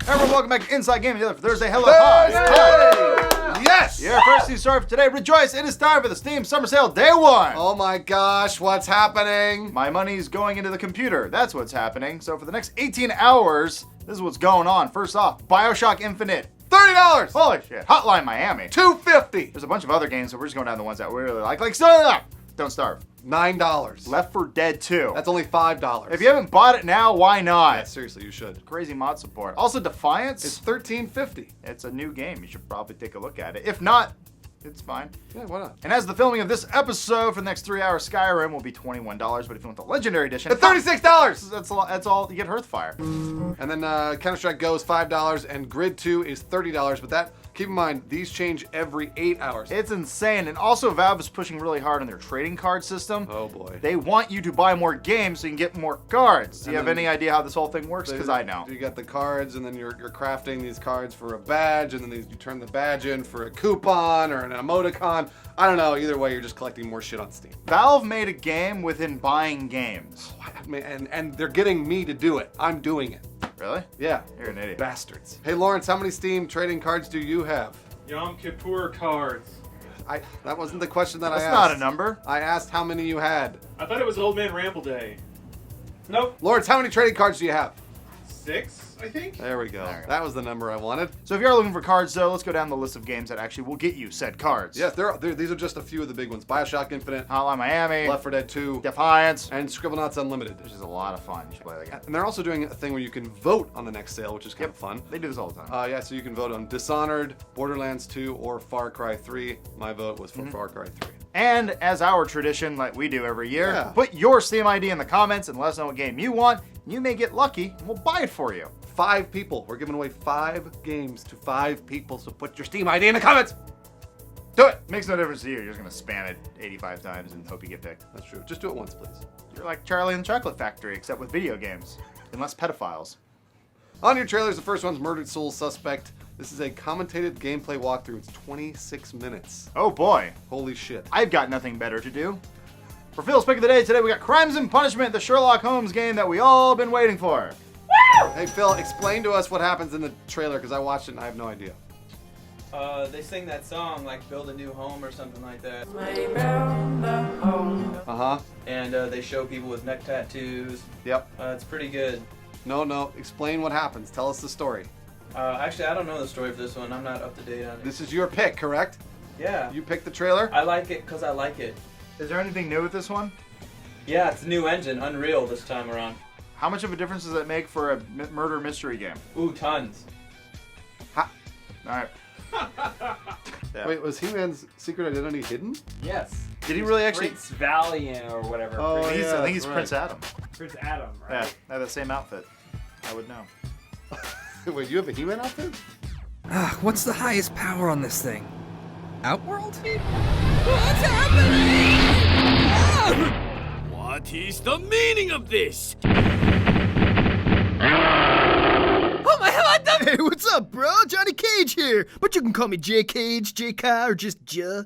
Everyone, welcome back to Inside Gaming for Thursday. Hello, hi. Yes! Yeah, first news story for today. Rejoice, it is time for the Steam Summer Sale Day 1. Oh my gosh, what's happening? My money's going into the computer. That's what's happening. So for the next 18 hours, this is what's going on. First off, Bioshock Infinite. $30! Holy shit. Hotline Miami. $250. There's a bunch of other games, so we're just going down the ones that we really like Don't Starve. $9. Left 4 Dead 2. That's only $5. If you haven't bought it now, why not? Yeah, seriously, you should. Crazy mod support. Also, Defiance. It's $13.50. It's a new game. You should probably take a look at it. If not, It's fine. Yeah, why not? And as the filming of this episode for the next 3 hours, Skyrim will be $21, but if you want the Legendary Edition, At $36! That's all. You get Hearthfire. And then Counter-Strike Go is $5, and Grid 2 is $30, but that, keep in mind, these change every 8 hours. It's insane. And also, Valve is pushing really hard on their trading card system. Oh, boy. They want you to buy more games so you can get more cards. Do you have any idea how this whole thing works? Because I know. You got the cards, and then you're crafting these cards for a badge, and then you turn the badge in for a coupon or an emoticon. I don't know. Either way, you're just collecting more shit on Steam. Valve made a game within buying games. And they're getting me to do it. I'm doing it. Really? Yeah. You're an idiot. Bastards. Hey, Lawrence, how many Steam trading cards do you have? Yom Kippur cards. That wasn't the question that I asked. That's not a number. I asked how many you had. I thought it was Old Man Ramble Day. Nope. Lawrence, how many trading cards do you have? 6, I think. There we go. That was the number I wanted. So if you are looking for cards, though, let's go down the list of games that actually will get you said cards. Yes, these are just a few of the big ones. Bioshock Infinite, Hotline Miami, Left 4 Dead 2, Defiance, and Scribblenauts Unlimited. Which is a lot of fun. You should play that game. And they're also doing a thing where you can vote on the next sale, which is kind of fun. They do this all the time. Yeah, so you can vote on Dishonored, Borderlands 2, or Far Cry 3. My vote was for Far Cry 3. And as our tradition, like we do every year, put your Steam ID in the comments and let us know what game you want. You may get lucky, and we'll buy it for you. 5 people. We're giving away 5 games to 5 people, so put your Steam ID in the comments. Do it. Makes no difference to you. You're just going to spam it 85 times and hope you get picked. That's true. Just do it once, please. You're like Charlie and the Chocolate Factory, except with video games. And less pedophiles. On your trailers, the first one's Murdered Soul Suspect. This is a commentated gameplay walkthrough. It's 26 minutes. Oh boy. Holy shit. I've got nothing better to do. For Phil's Pick of the Day today, we got Crimes and Punishment, the Sherlock Holmes game that we all been waiting for. Woo! Hey Phil, explain to us what happens in the trailer, because I watched it and I have no idea. They sing that song, like Build a New Home or something like that. Uh-huh. And they show people with neck tattoos. Yep. It's pretty good. No. Explain what happens. Tell us the story. Actually, I don't know the story for this one. I'm not up to date on it. This is your pick, correct? Yeah. You picked the trailer? I like it because I like it. Is there anything new with this one? Yeah, it's a new engine, Unreal this time around. How much of a difference does that make for a murder mystery game? Ooh, tons. Alright. Yeah. Wait, was He-Man's secret identity hidden? Yes. Did he really actually? Prince Valiant or whatever. Oh, I yeah, think he's right. Prince Adam. Prince Adam, Yeah, right? I have the same outfit. I would know. Wait, you have a He-Man outfit? What's the highest power on this thing? Outworld? What's happening? What is the meaning of this? Oh my god! Hey, what's up, bro? Johnny Cage here. But you can call me J Cage, JK, or just J.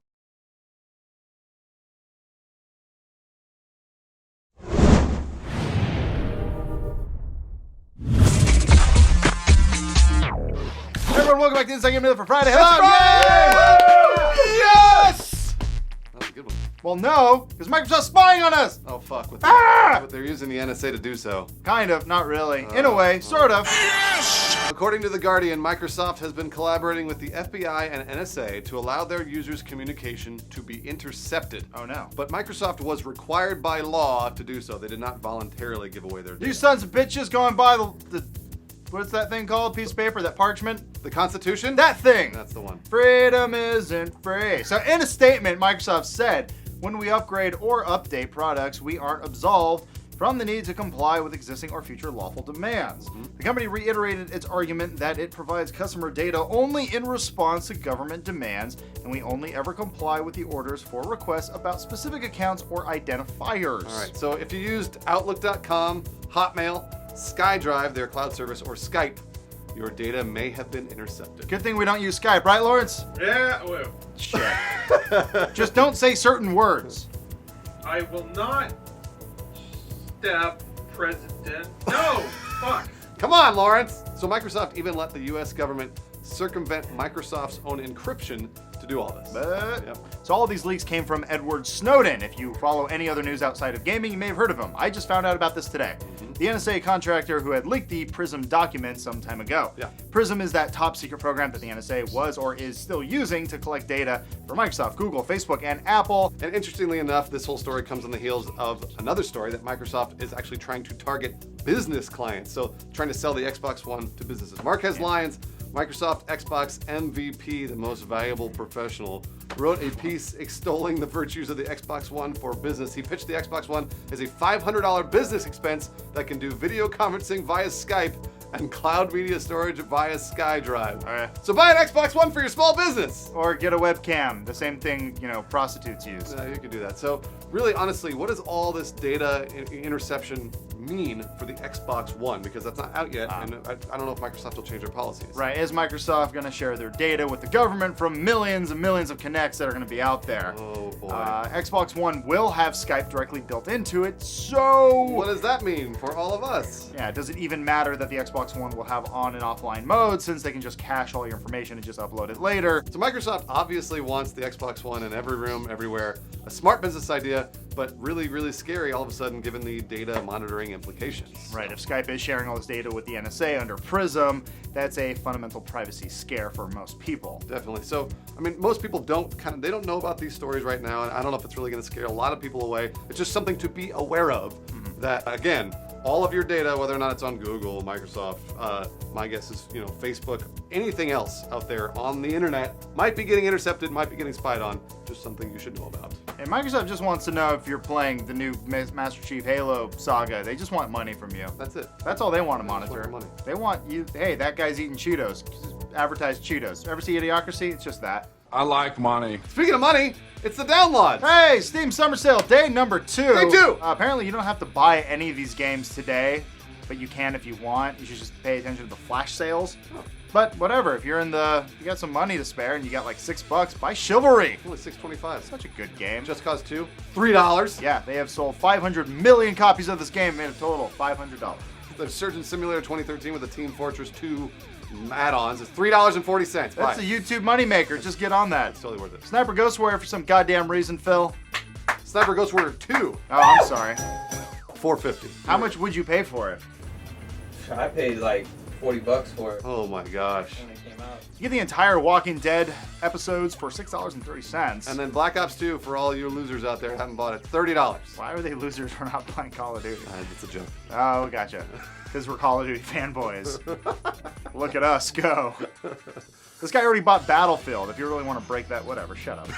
Everyone, welcome back to Inside Game Minute for Friday. That's Hello! right! Yay! Yes! That was a good one. Well, no, because Microsoft's spying on us. Oh, fuck. Ah! They're using the NSA to do so. Kind of, not really. In a way, sort of. According to The Guardian, Microsoft has been collaborating with the FBI and NSA to allow their users' communication to be intercepted. Oh, no. But Microsoft was required by law to do so. They did not voluntarily give away their data. You sons of bitches going by the what's that thing called? Piece of paper, that parchment? The Constitution? That thing! That's the one. Freedom isn't free. So in a statement, Microsoft said, when we upgrade or update products, we aren't absolved from the need to comply with existing or future lawful demands. The company reiterated its argument that it provides customer data only in response to government demands, and we only ever comply with the orders for requests about specific accounts or identifiers. All right, so if you used Outlook.com, Hotmail, SkyDrive, their cloud service, or Skype, your data may have been intercepted. Good thing we don't use Skype, right, Lawrence? Yeah, well, Shit. Just don't say certain words. I will not stab president. No! Fuck! Come on, Lawrence! So Microsoft even let the US government circumvent Microsoft's own encryption to do all this. Yep. So all of these leaks came from Edward Snowden. If you follow any other news outside of gaming, you may have heard of him. I just found out about this today. The NSA contractor who had leaked the PRISM documents some time ago. Yeah. PRISM is that top secret program that the NSA was or is still using to collect data for Microsoft, Google, Facebook, and Apple. And interestingly enough, this whole story comes on the heels of another story that Microsoft is actually trying to target business clients. So trying to sell the Xbox One to businesses. Marquez Lyons Microsoft Xbox MVP, the most valuable professional, wrote a piece extolling the virtues of the Xbox One for business. He pitched the Xbox One as a $500 business expense that can do video conferencing via Skype and cloud media storage via SkyDrive. So buy an Xbox One for your small business. Or get a webcam, the same thing, you know, prostitutes use. You can do that. So really, honestly, what does all this data interception mean for the Xbox One? Because that's not out yet, and I don't know if Microsoft will change their policies. Right, is Microsoft going to share their data with the government from millions and millions of Kinects that are going to be out there? Oh boy. Xbox One will have Skype directly built into it, so... What does that mean for all of us? Yeah, does it even matter that the Xbox One will have on and offline mode, since they can just cache all your information and just upload it later? So Microsoft obviously wants the Xbox One in every room, everywhere. A smart business idea, but really, really scary all of a sudden given the data monitoring implications. Right, if Skype is sharing all this data with the NSA under PRISM, that's a fundamental privacy scare for most people. Definitely. So, I mean, most people they don't know about these stories right now, and I don't know if it's really going to scare a lot of people away. It's just something to be aware of, that, again, all of your data, whether or not it's on Google, Microsoft, my guess is, you know, Facebook, anything else out there on the internet might be getting intercepted, might be getting spied on. Just something you should know about. And Microsoft just wants to know if you're playing the new Master Chief Halo saga. They just want money from you. That's it. That's all they want to monitor. Just want money. They want you, hey, that guy's eating Cheetos. Just advertise Cheetos. Ever see Idiocracy? It's just that. I like money. Speaking of money, it's the download. Hey, Steam Summer Sale, day number 2. Day 2! Apparently you don't have to buy any of these games today, but you can if you want. You should just pay attention to the flash sales. But whatever, if you're you got some money to spare and you got like $6, buy Chivalry. Only $6.25. Such a good game. Just Cause 2, $3. Yeah, they have sold 500 million copies of this game, made a total of $500. The Surgeon Simulator 2013 with the Team Fortress 2 add-ons is $3.40. That's a YouTube moneymaker. Just get on that. It's totally worth it. Sniper Ghost Warrior for some goddamn reason, Phil. Sniper Ghost Warrior 2. Oh, I'm sorry. $4.50. How much would you pay for it? I paid like $40 for it. Oh my gosh. When it came out. You get the entire Walking Dead episodes for $6.30. And then Black Ops 2 for all you losers out there who haven't bought it, $30. Why are they losers for not playing Call of Duty? It's a joke. Oh, gotcha. Because we're Call of Duty fanboys. Look at us go. This guy already bought Battlefield. If you really want to break that, whatever, shut up.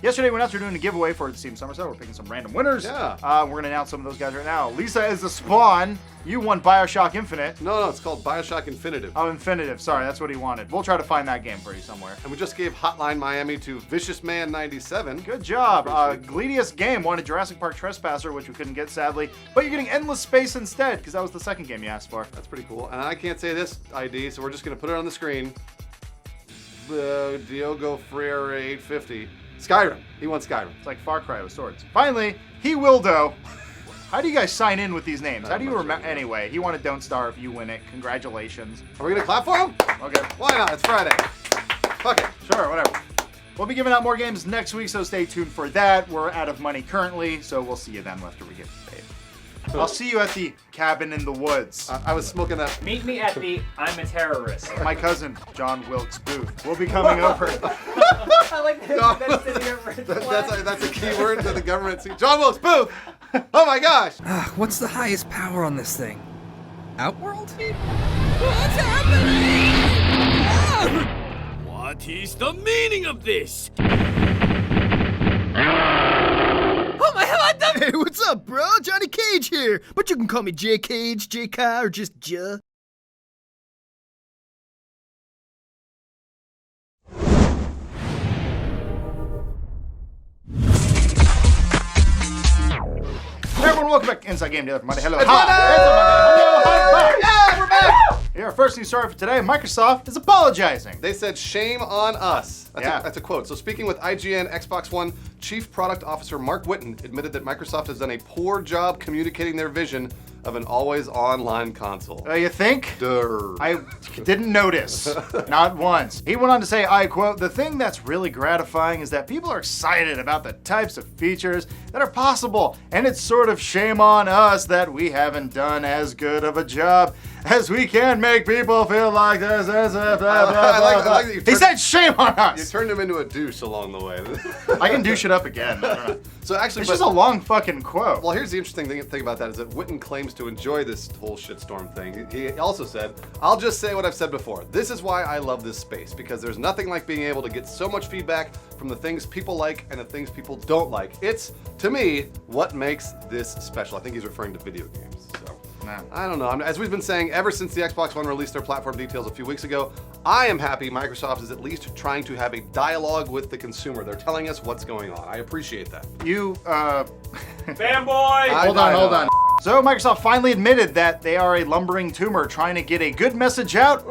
Yesterday, we announced we're doing a giveaway for the Steam Summer Sale. We're picking some random winners. Yeah. We're going to announce some of those guys right now. Lisa is the Spawn. You won Bioshock Infinite. No, it's called Bioshock Infinitive. Oh, Infinitive. Sorry, that's what he wanted. We'll try to find that game for you somewhere. And we just gave Hotline Miami to Vicious Man 97. Good job. Gledius Game wanted Jurassic Park Trespasser, which we couldn't get, sadly. But you're getting Endless Space instead, because that was the second game you asked for. That's pretty cool. And I can't say this ID, so we're just going to put it on the screen. Diogo Freire 850. Skyrim. He wants Skyrim. It's like Far Cry with swords. Finally, he Wildo. How do you guys sign in with these names? How do you remember? Anyway, he wanted Don't Starve. You win it. Congratulations. Are we going to clap for him? Okay. Why not? It's Friday. Fuck it. Sure, whatever. We'll be giving out more games next week, so stay tuned for that. We're out of money currently, so we'll see you then after we get paid. I'll see you at the cabin in the woods. I was smoking that. Meet me at the I'm a Terrorist. My cousin, John Wilkes Booth, will be coming over. I like that. That's a key word that the government sees. John Wilkes Booth! Oh my gosh! What's the highest power on this thing? Outworld? What's happening? What is the meaning of this? Oh my god! Hey, what's up, bro? Johnny Cage here. But you can call me J Cage, JK, or just J. Everyone, welcome back to Inside Game Day for Monday. Hello. It's Hi. Monday! Yeah, we're back! Here, our first news story for today, Microsoft is apologizing. They said, shame on us. Yeah. That's a quote. So speaking with IGN, Xbox One Chief Product Officer Mark Whitten admitted that Microsoft has done a poor job communicating their vision of an always online console. You think? Durr. I didn't notice. Not once. He went on to say, I quote, "The thing that's really gratifying is that people are excited about the types of features that are possible, and it's sort of shame on us that we haven't done as good of a job as we can make people feel like this." I like that you He said shame on us. You turned him into a douche along the way. I can douche it up again. So actually, it's just a long fucking quote. Well, here's the interesting thing about that is that Whitten claims to enjoy this whole shitstorm thing. He also said, I'll just say what I've said before. This is why I love this space, because there's nothing like being able to get so much feedback from the things people like and the things people don't like. It's, to me, what makes this special. I think he's referring to video games. So, I don't know. As we've been saying, ever since the Xbox One released their platform details a few weeks ago, I am happy Microsoft is at least trying to have a dialogue with the consumer. They're telling us what's going on. I appreciate that. Fanboy! Hold on. So Microsoft finally admitted that they are a lumbering tumor trying to get a good message out.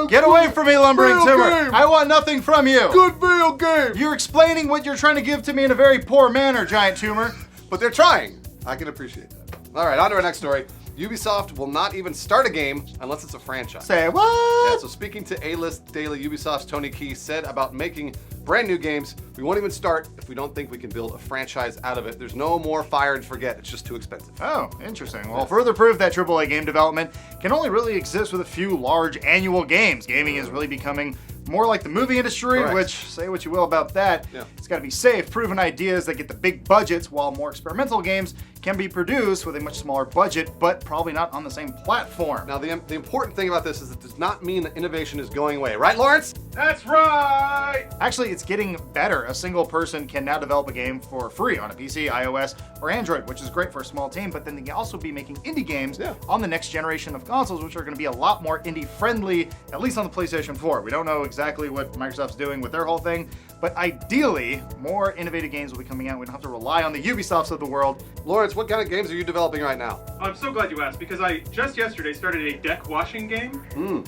Get away from me, lumbering tumor. I want nothing from you. Good video game. You're explaining what you're trying to give to me in a very poor manner, giant tumor. But they're trying. I can appreciate that. All right, on to our next story. Ubisoft will not even start a game unless it's a franchise. Say what? Yeah, so speaking to A-List Daily, Ubisoft's Tony Key said about making brand new games, we won't even start if we don't think we can build a franchise out of it. There's no more fire and forget. It's just too expensive. Oh, interesting. Well, further proof that AAA game development can only really exist with a few large annual games. Gaming is really becoming more like the movie industry, Correct. which, say what you will about that, it's got to be safe, proven ideas that get the big budgets, while more experimental games can be produced with a much smaller budget, but probably not on the same platform. Now, the important thing about this is it does not mean that innovation is going away. Right, Lawrence? That's right! Actually, it's getting better. A single person can now develop a game for free on a PC, iOS, or Android, which is great for a small team, but then they can also be making indie games on the next generation of consoles, which are going to be a lot more indie-friendly, at least on the PlayStation 4. We don't know exactly what Microsoft's doing with their whole thing, but ideally, more innovative games will be coming out. We don't have to rely on the Ubisofts of the world. Lawrence, what kind of games are you developing right now? I'm so glad you asked, because I just yesterday started a deck washing game.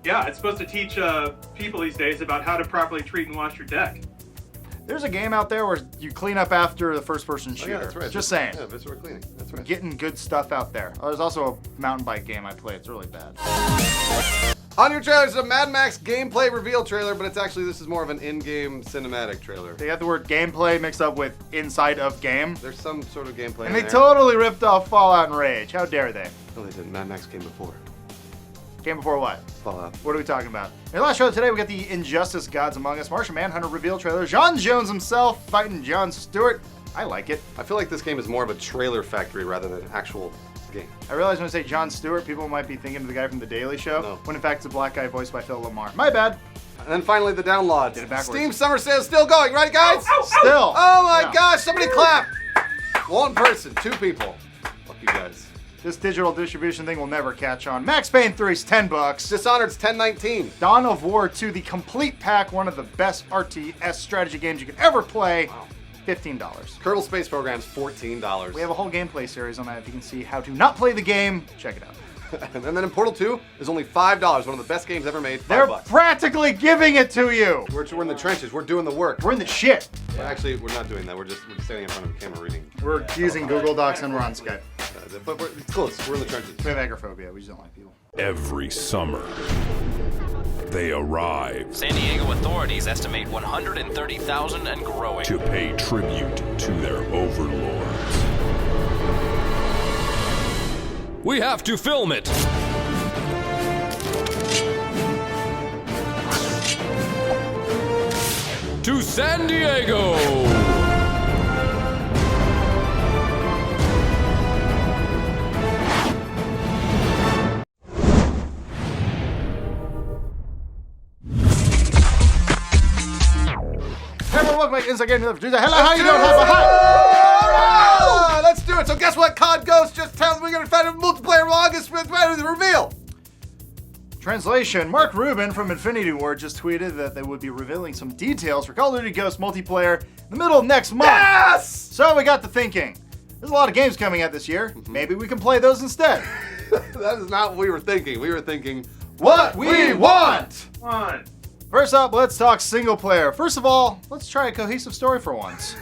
Yeah, it's supposed to teach people these days about how to properly treat and wash your deck. There's a game out there where you clean up after the first-person shooter. Oh, yeah, that's right. Just saying. Yeah, visceral cleaning. That's right. Getting good stuff out there. There's also a mountain bike game I play. It's really bad. On your trailer, there's a Mad Max gameplay reveal trailer, but this is more of an in-game cinematic trailer. They got the word gameplay mixed up with inside of game. There's some sort of gameplay And in they there. totally ripped off Fallout and Rage. How dare they? No, they didn't. Mad Max came before. Game before what? Fallout. What are we talking about? In the last show today, we got the Injustice Gods Among Us Martian Manhunter reveal trailer. John Jones himself fighting Jon Stewart. I like it. I feel like this game is more of a trailer factory rather than an actual game. I realize when I say Jon Stewart, people might be thinking of the guy from The Daily Show, when in fact it's a black guy voiced by Phil Lamar. My bad. And then finally, the downloads. Did it backwards. Steam Summer Sale is still going, right, guys? Still. Oh my gosh, somebody clap. One person, 2 people. Fuck you guys. This digital distribution thing will never catch on. Max Payne 3's $10. Dishonored's $10.19. Dawn of War 2, the complete pack, one of the best RTS strategy games you could ever play. Wow. $15. Kerbal Space Program's $14. We have a whole gameplay series on that. If you can see how to not play the game, check it out. And then in Portal 2 is only $5. One of the best games ever made. They're $5. practically giving it to you. We're in the trenches. We're doing the work. We're in the shit. Well, actually, we're not doing that. We're just standing in front of the camera reading. We're using Google Docs and we're on Skype. But it's close. We're in the trenches. We have agoraphobia. We just don't like people. Every summer, they arrive San Diego authorities estimate 130,000 and growing to pay tribute to their overlords. We have to film it. To San Diego. Everyone, welcome back to Inside Gaming. Hello, how you doing? Hi. Let's do it. So guess what? COD Ghost just tells me we're going to find a multiplayer August with the reveal. Translation, Mark Rubin from Infinity Ward just tweeted that they would be revealing some details for Call of Duty Ghost multiplayer in the middle of next month. Yes! So we got to thinking, there's a lot of games coming out this year. Maybe we can play those instead. That is not what we were thinking. We were thinking, what we want! Come on. First up, let's talk single player. First of all, let's try a cohesive story for once.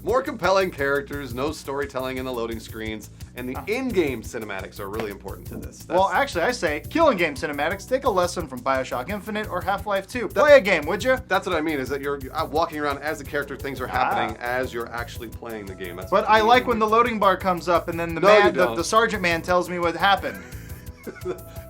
More compelling characters, no storytelling in the loading screens, and the in-game cinematics are really important to this. Well, actually, I say, kill in-game cinematics. Take a lesson from Bioshock Infinite or Half-Life 2. Play a game, would you? That's what I mean, is that you're walking around as the character, things are happening as you're actually playing the game. That's But I like when the loading bar comes up and then the sergeant man tells me what happened.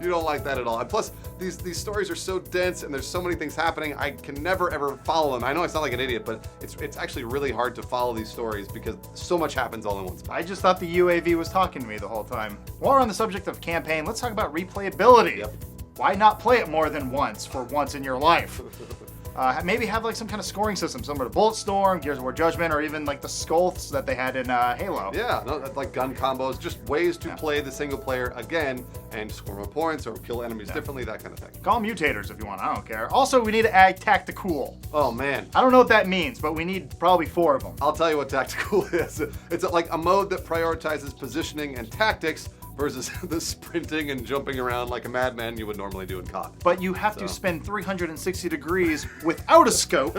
You don't like that at all. And plus, these stories are so dense and there's so many things happening. I can never ever follow them. I know I sound like an idiot, but it's actually really hard to follow these stories because so much happens all in one spot. I just thought the UAV was talking to me the whole time. While we're on the subject of campaign, let's talk about replayability. Yep. Why not play it more than once for once in your life? Maybe have like some kind of scoring system, similar to Bulletstorm, Gears of War Judgment, or even like the Skulls that they had in Halo. Yeah, no, like gun combos, just ways to play the single player again and score more points or kill enemies differently, that kind of thing. Call them mutators if you want, I don't care. Also, we need to add tactical. Oh man. I don't know what that means, but we need probably 4 of them. I'll tell you what tactical is. It's like a mode that prioritizes positioning and tactics versus the sprinting and jumping around like a madman you would normally do in COD. But you have to spin 360 degrees without a scope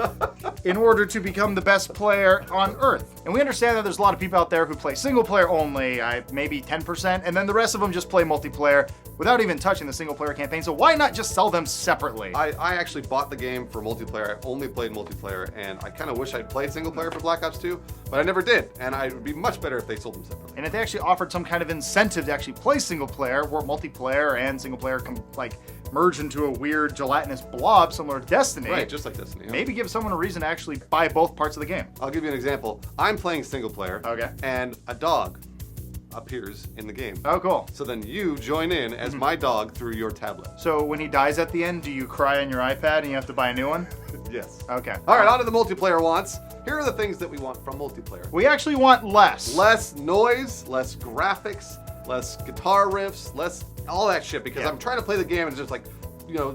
in order to become the best player on Earth. And we understand that there's a lot of people out there who play single player only, maybe 10%, and then the rest of them just play multiplayer without even touching the single player campaign. So why not just sell them separately? I actually bought the game for multiplayer. I only played multiplayer, and I kind of wish I'd played single player for Black Ops 2, but I never did. And it would be much better if they sold them separately. And if they actually offered some kind of incentive to actually play single player, where multiplayer and single player merge into a weird gelatinous blob similar to Destiny. Right, just like Destiny. Yeah. Maybe give someone a reason to actually buy both parts of the game. I'll give you an example. I'm playing single player. Okay. And a dog appears in the game. Oh, cool. So then you join in as my dog through your tablet. So when he dies at the end, do you cry on your iPad and you have to buy a new one? Yes. Okay. All right, on to the multiplayer wants. Here are the things that we want from multiplayer. We actually want less. Less noise, less graphics, less guitar riffs, less all that shit, because I'm trying to play the game and it's just like,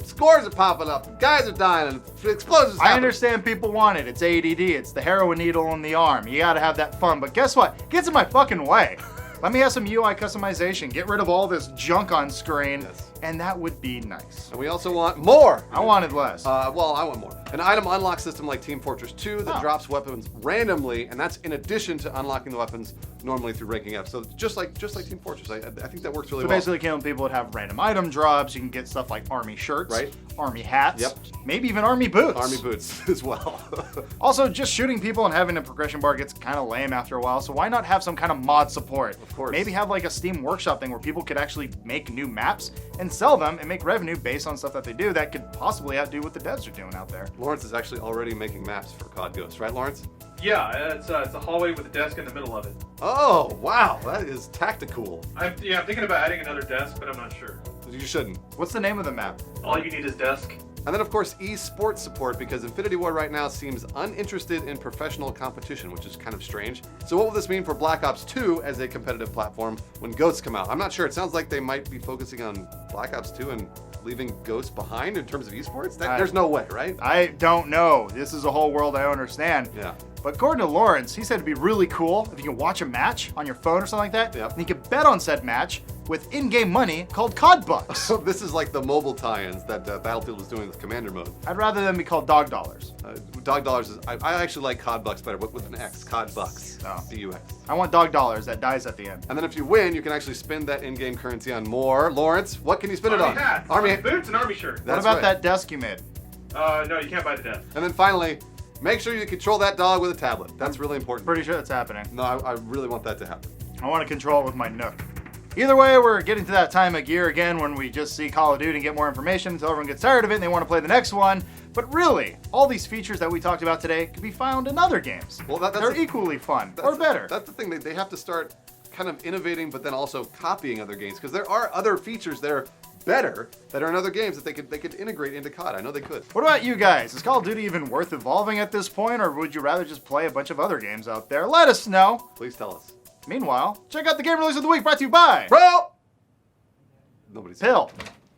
scores are popping up, guys are dying, and explosions happen. I understand people want it. It's ADD. It's the heroin needle in the arm. You gotta have that fun. But guess what? It gets in my fucking way. Let me have some UI customization. Get rid of all this junk on screen, and that would be nice. And we also want more. I wanted less. Well, I want more. An item unlock system like Team Fortress 2 that drops weapons randomly, and that's in addition to unlocking the weapons normally through ranking up. So just like Team Fortress, I think that works really well. So basically, people would have random item drops. You can get stuff like army shirts, army hats, maybe even army boots. Army boots as well. Also, just shooting people and having a progression bar gets kind of lame after a while. So why not have some kind of mod support? Of course. Maybe have like a Steam Workshop thing where people could actually make new maps and sell them and make revenue based on stuff that they do that could possibly outdo what the devs are doing out there. Lawrence is actually already making maps for COD Ghost, right, Lawrence? Yeah, it's a hallway with a desk in the middle of it. Oh, wow, that is tactical. I'm thinking about adding another desk, but I'm not sure. You shouldn't. What's the name of the map? All you need is desk. And then, of course, esports support, because Infinity Ward right now seems uninterested in professional competition, which is kind of strange. So what will this mean for Black Ops 2 as a competitive platform when Ghosts come out? I'm not sure. It sounds like they might be focusing on Black Ops 2 and leaving Ghosts behind in terms of esports? There's no way, right? I don't know. This is a whole world I understand. Yeah. But according to Lawrence, he said it'd be really cool if you can watch a match on your phone or something like that, and you could bet on said match with in-game money called COD Bucks. So this is like the mobile tie-ins that Battlefield was doing with Commander mode. I'd rather them be called Dog Dollars. Dog Dollars is, I actually like COD Bucks better, but with an X, COD Bucks, B-U-X. I want Dog Dollars that dies at the end. And then if you win, you can actually spend that in-game currency on more. Lawrence, what can you spend it on? Hats, army boots, and army shirt. What about that desk you made? No, you can't buy the desk. And then finally, make sure you control that dog with a tablet. That's really important. Pretty sure that's happening. No, I really want that to happen. I want to control it with my Nook. Either way, we're getting to that time of year again when we just see Call of Duty and get more information until everyone gets tired of it and they want to play the next one. But really, all these features that we talked about today can be found in other games. Well, they're equally fun or better. That's the thing. They have to start kind of innovating, but then also copying other games, because there are other features that are better that are in other games that they could integrate into COD. I know they could. What about you guys? Is Call of Duty even worth evolving at this point, or would you rather just play a bunch of other games out there? Let us know. Please tell us. Meanwhile, check out the game release of the week brought to you by Nobody's Pill.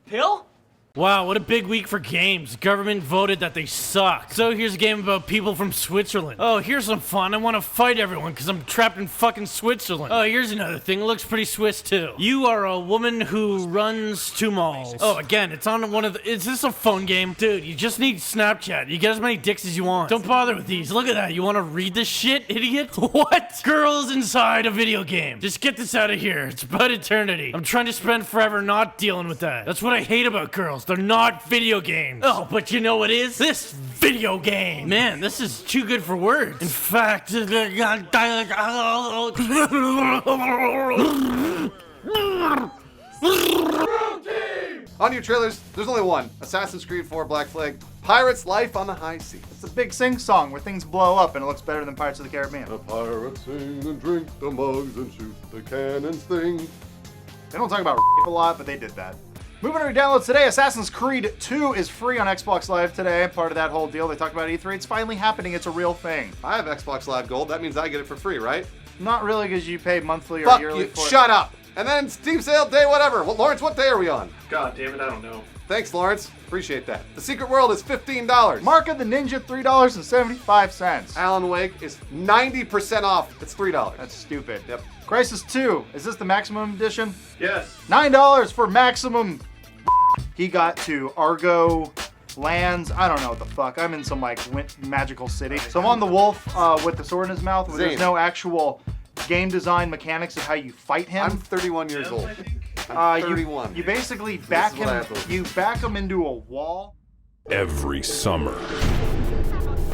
Pill? Wow, what a big week for games. Government voted that they suck. So here's a game about people from Switzerland. Oh, here's some fun. I want to fight everyone because I'm trapped in fucking Switzerland. Oh, here's another thing. It looks pretty Swiss too. You are a woman who runs 2 malls. Oh, again, it's on one of the... Is this a phone game? Dude, you just need Snapchat. You get as many dicks as you want. Don't bother with these. Look at that. You want to read this shit, idiot? What? Girls inside a video game. Just get this out of here. It's about eternity. I'm trying to spend forever not dealing with that. That's what I hate about girls. They're not video games. Oh, but you know what is? This video game. Man, this is too good for words. In fact, On your trailers, there's only one. Assassin's Creed 4 Black Flag. Pirates Life on the High Seas. It's a big sing-song where things blow up and it looks better than Pirates of the Caribbean. The pirates sing and drink the mugs and shoot the cannons thing. They don't talk about a lot, but they did that. Moving to downloads today, Assassin's Creed 2 is free on Xbox Live today. Part of that whole deal they talked about at E3. It's finally happening. It's a real thing. I have Xbox Live Gold. That means I get it for free, right? Not really, because you pay monthly or Fuck yearly you. for it. Shut up. And then Steam sale day, whatever. Well, Lawrence, what day are we on? God damn it, I don't know. Thanks, Lawrence. Appreciate that. The Secret World is $15. Mark of the Ninja, $3.75. Alan Wake is 90% off. It's $3. That's stupid. Yep. Crisis 2, is this the maximum edition? Yes. $9 for maximum. He got to Argo lands. I don't know what the fuck. I'm in some like magical city. So I'm on the wolf with the sword in his mouth where there's no actual game design mechanics of how you fight him. I'm 31 years old. I'm 31. You basically back him. You back him into a wall. Every summer,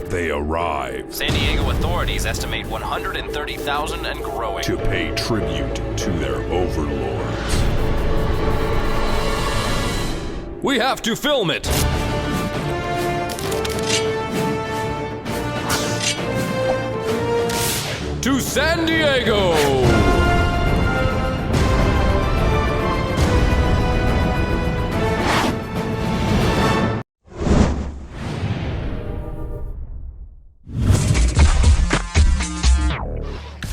they arrive San Diego authorities estimate 130,000 and growing. to pay tribute to their overlords. We have to film it. To San Diego.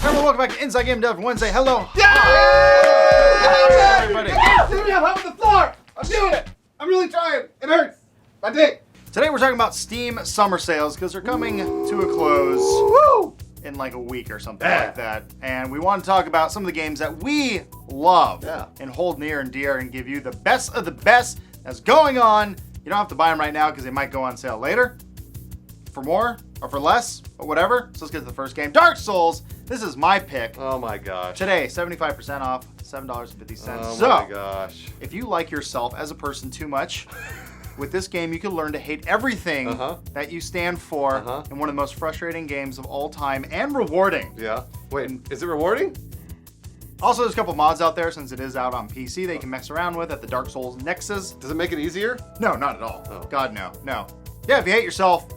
Everyone, welcome back to Inside Game Dev Wednesday. Hello. Everybody. I'm on the floor. I'm doing it. I'm really trying. It hurts. My dick. Today we're talking about Steam summer sales because they're coming to a close in like a week or something like that. And we want to talk about some of the games that we love and hold near and dear and give you the best of the best that's going on. You don't have to buy them right now because they might go on sale later for more or for less or whatever. So let's get to the first game. Dark Souls. This is my pick. Oh my gosh. Today, 75% off, $7.50. Oh so, my gosh. if you like yourself as a person too much, with this game you can learn to hate everything that you stand for in one of the most frustrating games of all time and rewarding. Yeah. Wait, is it rewarding? Also, there's a couple mods out there since it is out on PC that you can mess around with at the Dark Souls Nexus. Does it make it easier? No, not at all. Oh. God, no. No. Yeah, if you hate yourself,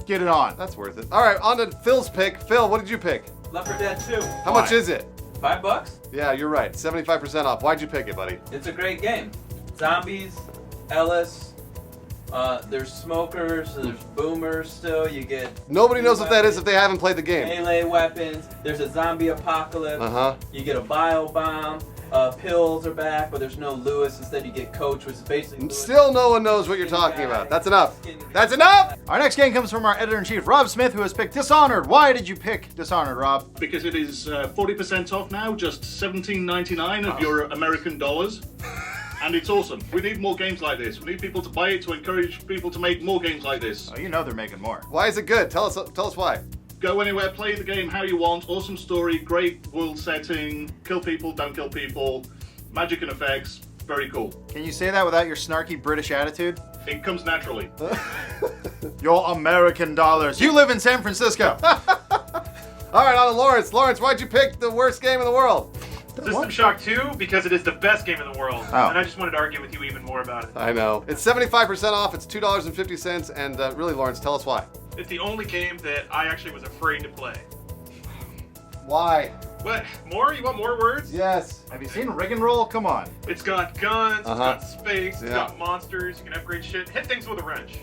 get it on. That's worth it. All right, on to Phil's pick. Phil, what did you pick? Left 4 Dead 2. How much is it? $5? Yeah, you're right. 75% off. Why'd you pick it, buddy? It's a great game. Zombies, Ellis, there's smokers, there's boomers still. You get Nobody knows what that is if they haven't played the game. melee weapons. There's a zombie apocalypse. You get a bio bomb. Pills are back, but there's no Lewis. Instead, you get Coach, which is basically Lewis. Still no one knows what you're talking about. That's enough. That's enough! Our next game comes from our editor-in-chief, Rob Smith, who has picked Dishonored. Why did you pick Dishonored, Rob? Because it is 40% off now, just $17.99 of your American dollars. And it's awesome. We need more games like this. We need people to buy it to encourage people to make more games like this. Oh, you know they're making more. Why is it good? Tell us why. Go anywhere, play the game how you want. Awesome story, great world setting. Kill people, don't kill people. Magic and effects, very cool. Can you say that without your snarky British attitude? It comes naturally. Your American dollars. You live in San Francisco. All right, on to Lawrence. Lawrence, why'd you pick the worst game in the world? System Shock 2 because it is the best game in the world. Oh. And I just wanted to argue with you even more about it. I know. It's 75% off. It's $2.50. And really, Lawrence, tell us why. It's the only game that I actually was afraid to play. Why? What? More? You want more words? Yes. Have you seen Rig and Roll? Come on. It's got guns, it's got space, it's Yeah. got monsters, you can upgrade shit. Hit things with a wrench.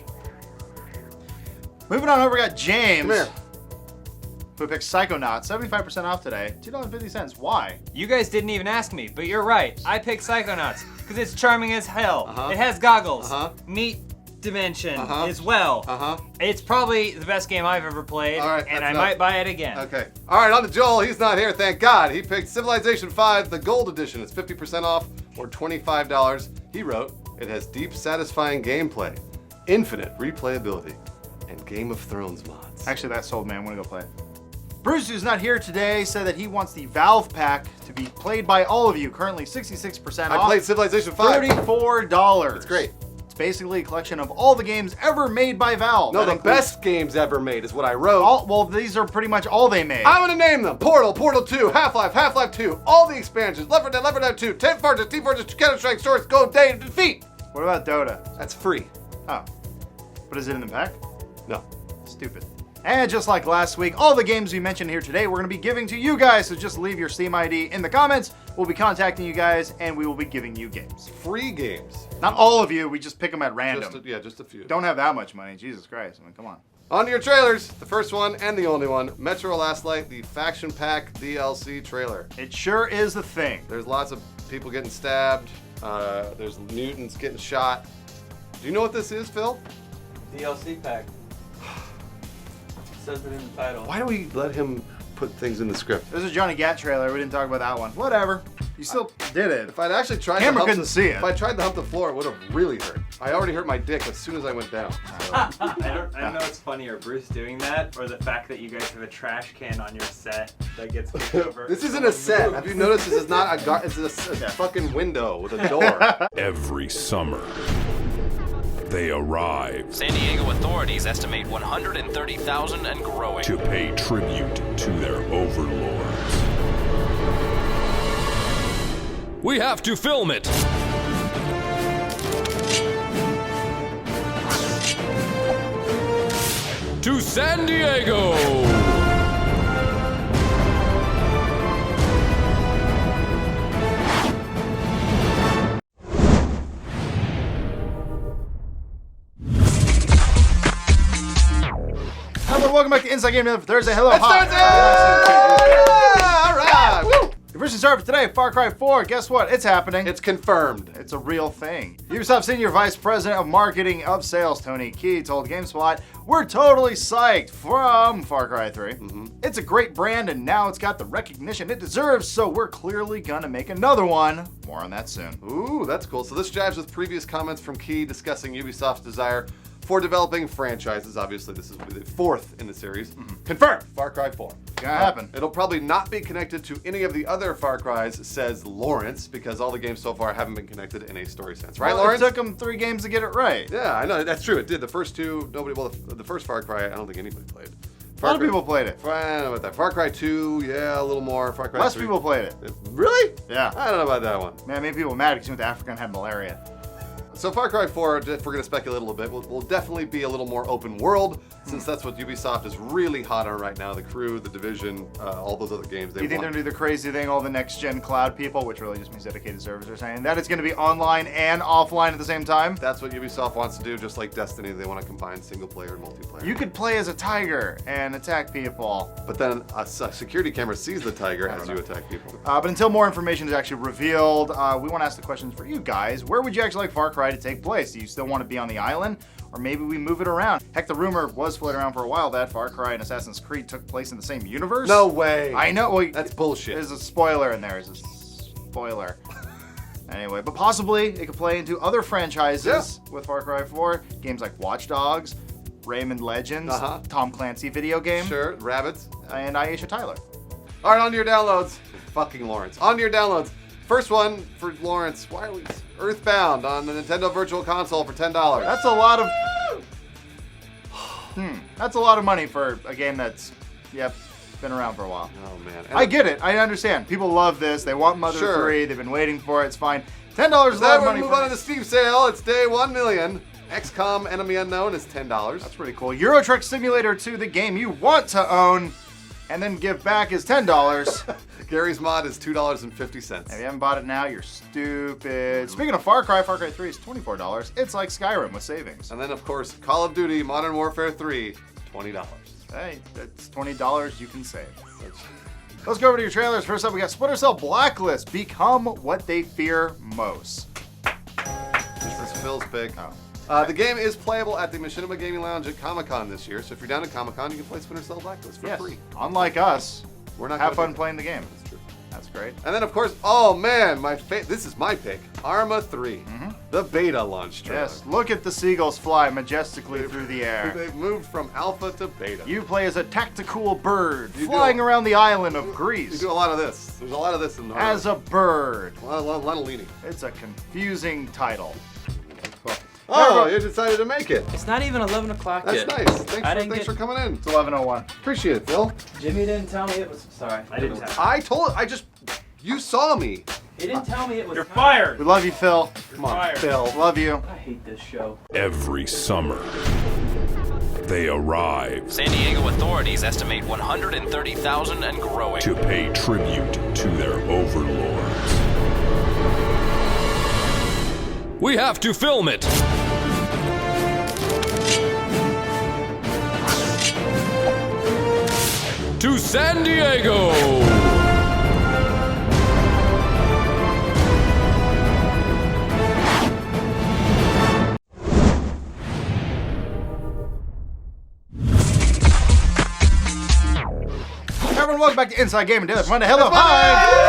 Moving on over, we got James. Come here. Who picked Psychonauts, 75% off today, $2.50. Why? You guys didn't even ask me, but you're right. I picked Psychonauts because it's charming as hell. It has goggles, meat dimension as well. It's probably the best game I've ever played, and I might buy it again. Okay. All right, on to Joel. He's not here, thank God. He picked Civilization 5, the Gold Edition. It's 50% off or $25. He wrote, it has deep, satisfying gameplay, infinite replayability, and Game of Thrones mods. Actually, that sold me. I'm going to go play it. Bruce, who's not here today, said that he wants the Valve Pack to be played by all of you. Currently 66% off. I played Civilization 5. $34. It's great. It's basically a collection of all the games ever made by Valve. No, That the best games ever made is what I wrote. Well, these are pretty much all they made. I'm gonna name them. Portal, Portal 2, Half-Life, Half-Life 2, all the expansions, Left 4 Dead, Left 4 Dead 2, Team Fortress, Team Fortress 2, Counter-Strike, Source, Go, Day, Defeat. What about Dota? That's free. Oh. But is it in the pack? No. Stupid. And just like last week, all the games we mentioned here today, we're going to be giving to you guys. So just leave your Steam ID in the comments. We'll be contacting you guys, and we will be giving you games. Free games. Not all of you. We just pick them at random. Just a few. Don't have that much money. Jesus Christ. I mean, come on. On to your trailers. The first one and the only one. Metro Last Light, the Faction Pack DLC trailer. It sure is the thing. There's lots of people getting stabbed. There's mutants getting shot. Do you know what this is, Phil? DLC pack. Says it in the title. Why do we let him put things in the script? This is a Johnny Gat trailer. We didn't talk about that one. Whatever. You still did it. If I'd actually tried Camera to couldn't see it. If I tried to hump the floor, it would have really hurt. I already hurt my dick as soon as I went down. I don't know what's funnier, Bruce doing that, or the fact that you guys have a trash can on your set that gets kicked over. This isn't a set. Have you noticed this is not it's a fucking window with a door. Every summer, they arrive. San Diego authorities estimate 130,000 and growing. To pay tribute to their overlords. We have to film it. To San Diego. Hello, welcome back to Inside Game News for Thursday. Hello, It's hi. Thursday! All right! Woo! Your first start for today, Far Cry 4. Guess what? It's happening. It's confirmed. It's a real thing. Ubisoft Senior Vice President of Marketing of Sales, Tony Key, told GameSpot, "We're totally psyched from Far Cry 3. It's a great brand, and now it's got the recognition it deserves, so we're clearly gonna make another one. More on that soon." Ooh, that's cool. So this jives with previous comments from Key discussing Ubisoft's desire for developing franchises. Obviously, this is the fourth in the series. Confirmed! Far Cry 4. Gonna happen. It'll probably not be connected to any of the other Far Cries, says Lawrence, because all the games so far haven't been connected in a story sense. Right, Well, Lawrence? It took them 3 games to get it right. Yeah, I know. That's true. It did. The first two, nobody, well, the first Far Cry, I don't think anybody played. A lot of people played it. I don't know about that. Far Cry 2, yeah, a little more. Far Cry Less 3. people played it. Really? Yeah. I don't know about that one. Man, made people mad because you went to Africa and had malaria. So Far Cry 4, if we're going to speculate a little bit, will definitely be a little more open world, since that's what Ubisoft is really hot on right now. The Crew, The Division, all those other games. Do you think they're going to do the crazy thing all the next-gen cloud people, which really just means dedicated servers, are saying that it's going to be online and offline at the same time? That's what Ubisoft wants to do, just like Destiny. They want to combine single-player and multiplayer. You could play as a tiger and attack people. But then a security camera sees the tiger as you attack people. But until more information is actually revealed, we want to ask the questions for you guys. Where would you actually like Far Cry to take place? Do you still want to be on the island? Or maybe we move it around. Heck, the rumor was floating around for a while that Far Cry and Assassin's Creed took place in the same universe. No way. I know. Well, that's bullshit. There's a spoiler in there. There's a spoiler. Anyway, but possibly it could play into other franchises with Far Cry 4. Games like Watch Dogs, Rayman Legends, Tom Clancy video game. Sure, Rabbids. And Aisha Tyler. All right, on to your downloads. Fucking Lawrence. On to your downloads. First one for Lawrence. Why are we Earthbound on the Nintendo Virtual Console for $10. That's a lot of... That's a lot of money for a game that's, been around for a while. Oh, man. I get it. I understand. People love this. They want Mother 3. They've been waiting for it. It's fine. $10 is a lot of money. Move on to the Steam sale. It's day 1 million. XCOM Enemy Unknown is $10. That's pretty cool. Euro Truck Simulator 2, the game you want to own and then give back, is $10. Gary's Mod is $2.50. If you haven't bought it now, you're stupid. Speaking of Far Cry 3 is $24. It's like Skyrim with savings. And then, of course, Call of Duty Modern Warfare 3, $20. Hey, that's $20 you can save. Let's go over to your trailers. First up, we got Splinter Cell Blacklist. Become what they fear most. This is Phil's pick. The game is playable at the Machinima Gaming Lounge at Comic-Con this year. So if you're down at Comic-Con, you can play Splinter Cell Blacklist for free. Unlike us, we're not have fun playing the game. That's true. That's great. And then, of course, oh man, this is my pick. Arma 3, the beta launch trailer. Yes, look at the seagulls fly majestically through the air. They've moved from alpha to beta. You play as a tactical bird flying around the island of Greece. You do a lot of this. There's a lot of this in the As a bird. A lot of leaning. It's a confusing title. Oh, you decided to make it. It's not even 11 o'clock yet. That's nice. Thanks for coming in. It's 11:01. Appreciate it, Phil. Jimmy didn't tell me it was. Sorry, I didn't tell you. You saw me. He didn't tell me it was. You're fired. We love you, Phil. Come on, Fired. Phil. Love you. I hate this show. Every summer, they arrive San Diego authorities estimate 130,000 and growing. to pay tribute to their overlords. We have to film it! To San Diego! Everyone, welcome back to Inside Gaming Daily. From Hello, hi!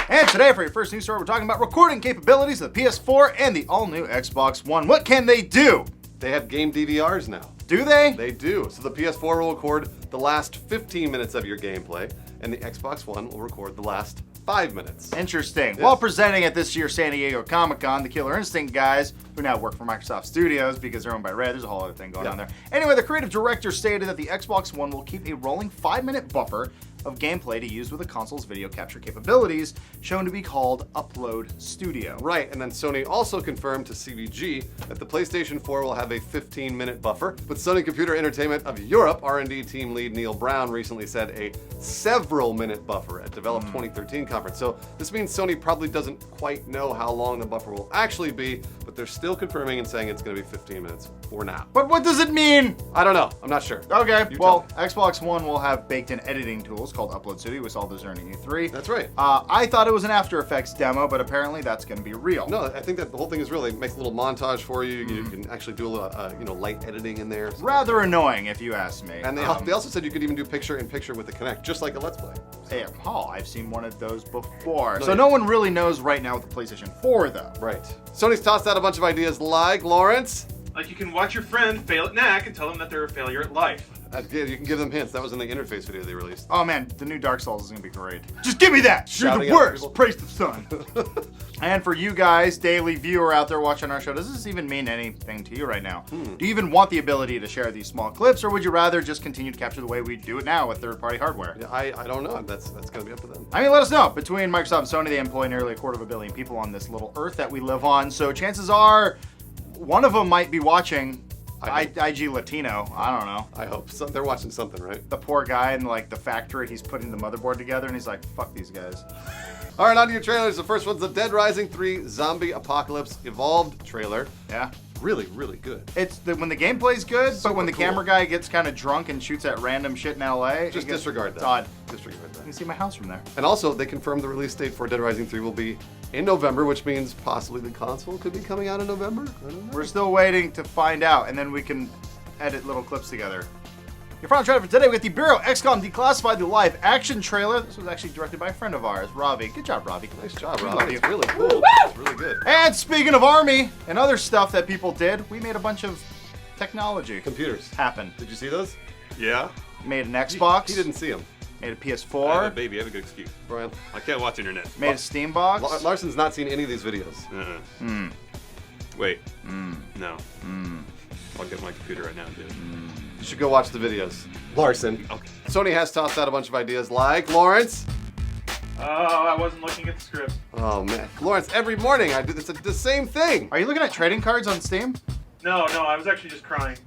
And today, for your first news story, we're talking about recording capabilities of the PS4 and the all-new Xbox One. What can they do? They have game DVRs now. Do they? They do. So the PS4 will record the last 15 minutes of your gameplay, and the Xbox One will record the last 5 minutes. Interesting. Yes. While presenting at this year's San Diego Comic-Con, the Killer Instinct guys, who now work for Microsoft Studios because they're owned by Red, there's a whole other thing going on there. Anyway, the creative director stated that the Xbox One will keep a rolling 5-minute buffer of gameplay to use with the console's video capture capabilities, shown to be called Upload Studio. Right, and then Sony also confirmed to CVG that the PlayStation 4 will have a 15-minute buffer, but Sony Computer Entertainment of Europe R&D team lead Neil Brown recently said a several-minute buffer at Develop 2013 conference. So this means Sony probably doesn't quite know how long the buffer will actually be, but they're still confirming and saying it's going to be 15 minutes for now. But what does it mean? I don't know. I'm not sure. Okay, You well, tell Xbox One will have baked-in editing tools called Upload Studio. We saw those during E3. That's right. I thought it was an After Effects demo, but apparently that's going to be real. No, I think that the whole thing is real. It makes a little montage for you. You can actually do a little, light editing in there. Rather annoying, if you ask me. And they also said you could even do picture-in-picture with the Kinect, just like a Let's Play. Hey, I've seen one of those before. So no one really knows right now with the PlayStation 4, though. Right. Sony's tossed out a bunch of ideas like, Lawrence? Like you can watch your friend fail at knack and tell them that they're a failure at life. Yeah, you can give them hints. That was in the interface video they released. Oh man, the new Dark Souls is gonna be great. Just give me that! Shouting You're the at worst! people. Praise the sun! And for you guys, daily viewer out there watching our show, does this even mean anything to you right now? Do you even want the ability to share these small clips, or would you rather just continue to capture the way we do it now with third-party hardware? Yeah, I don't know. That's gonna be up to them. I mean, let us know. Between Microsoft and Sony, they employ nearly 250 million people on this little earth that we live on, so chances are one of them might be watching IG Latino. I don't know. I hope. So they're watching something, right? The poor guy in like the factory, he's putting the motherboard together and he's like, fuck these guys. All right, on to your trailers. The first one's the Dead Rising 3 Zombie Apocalypse Evolved trailer. Yeah. Really, really good. It's when the gameplay's good, Super but when the cool. camera guy gets kind of drunk and shoots at random shit in LA, Just disregard that. It's odd. Disregard that. You can see my house from there. And also, they confirmed the release date for Dead Rising 3 will be in November, which means possibly the console could be coming out in November. I don't know. We're still waiting to find out, and then we can edit little clips together. Your final trailer for today, we got the Bureau XCOM Declassified, the live action trailer. This was actually directed by a friend of ours, Ravi. Good job, Ravi. Nice job, We Rob. love you. It's really cool. It's really good. And speaking of Army and other stuff that people did, we made a bunch of technology. Computers. Happen. Did you see those? Yeah. Made an Xbox. He didn't see them. Made a I have PS4. a baby. I have a good excuse. Brian? I can't watch internet. Made a Steam box. Larson's not seen any of these videos. Wait. No. I'll get my computer right now and do it. You should go watch the videos. Larson. Okay. Sony has tossed out a bunch of ideas like, Lawrence? Oh, I wasn't looking at the script. Oh, man. Lawrence, every morning I do the same thing. Are you looking at trading cards on Steam? No, I was actually just crying.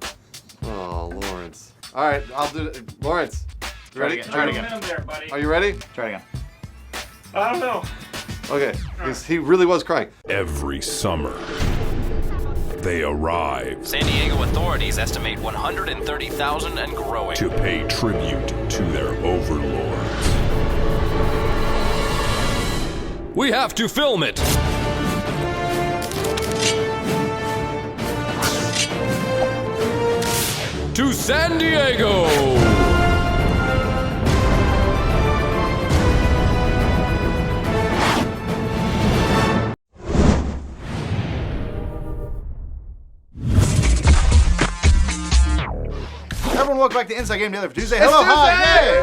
Oh, Lawrence. All right, I'll do it. Lawrence, you ready? Try it again. Minimum there, buddy. Are you ready? Try it again. I don't know. Okay, he really was crying. Every summer, they arrive San Diego authorities estimate 130,000 and growing. to pay tribute to their overlords. We have to film it! To San Diego! Everyone, welcome back to Inside Game Daily for Tuesday. Hello, hi, hey!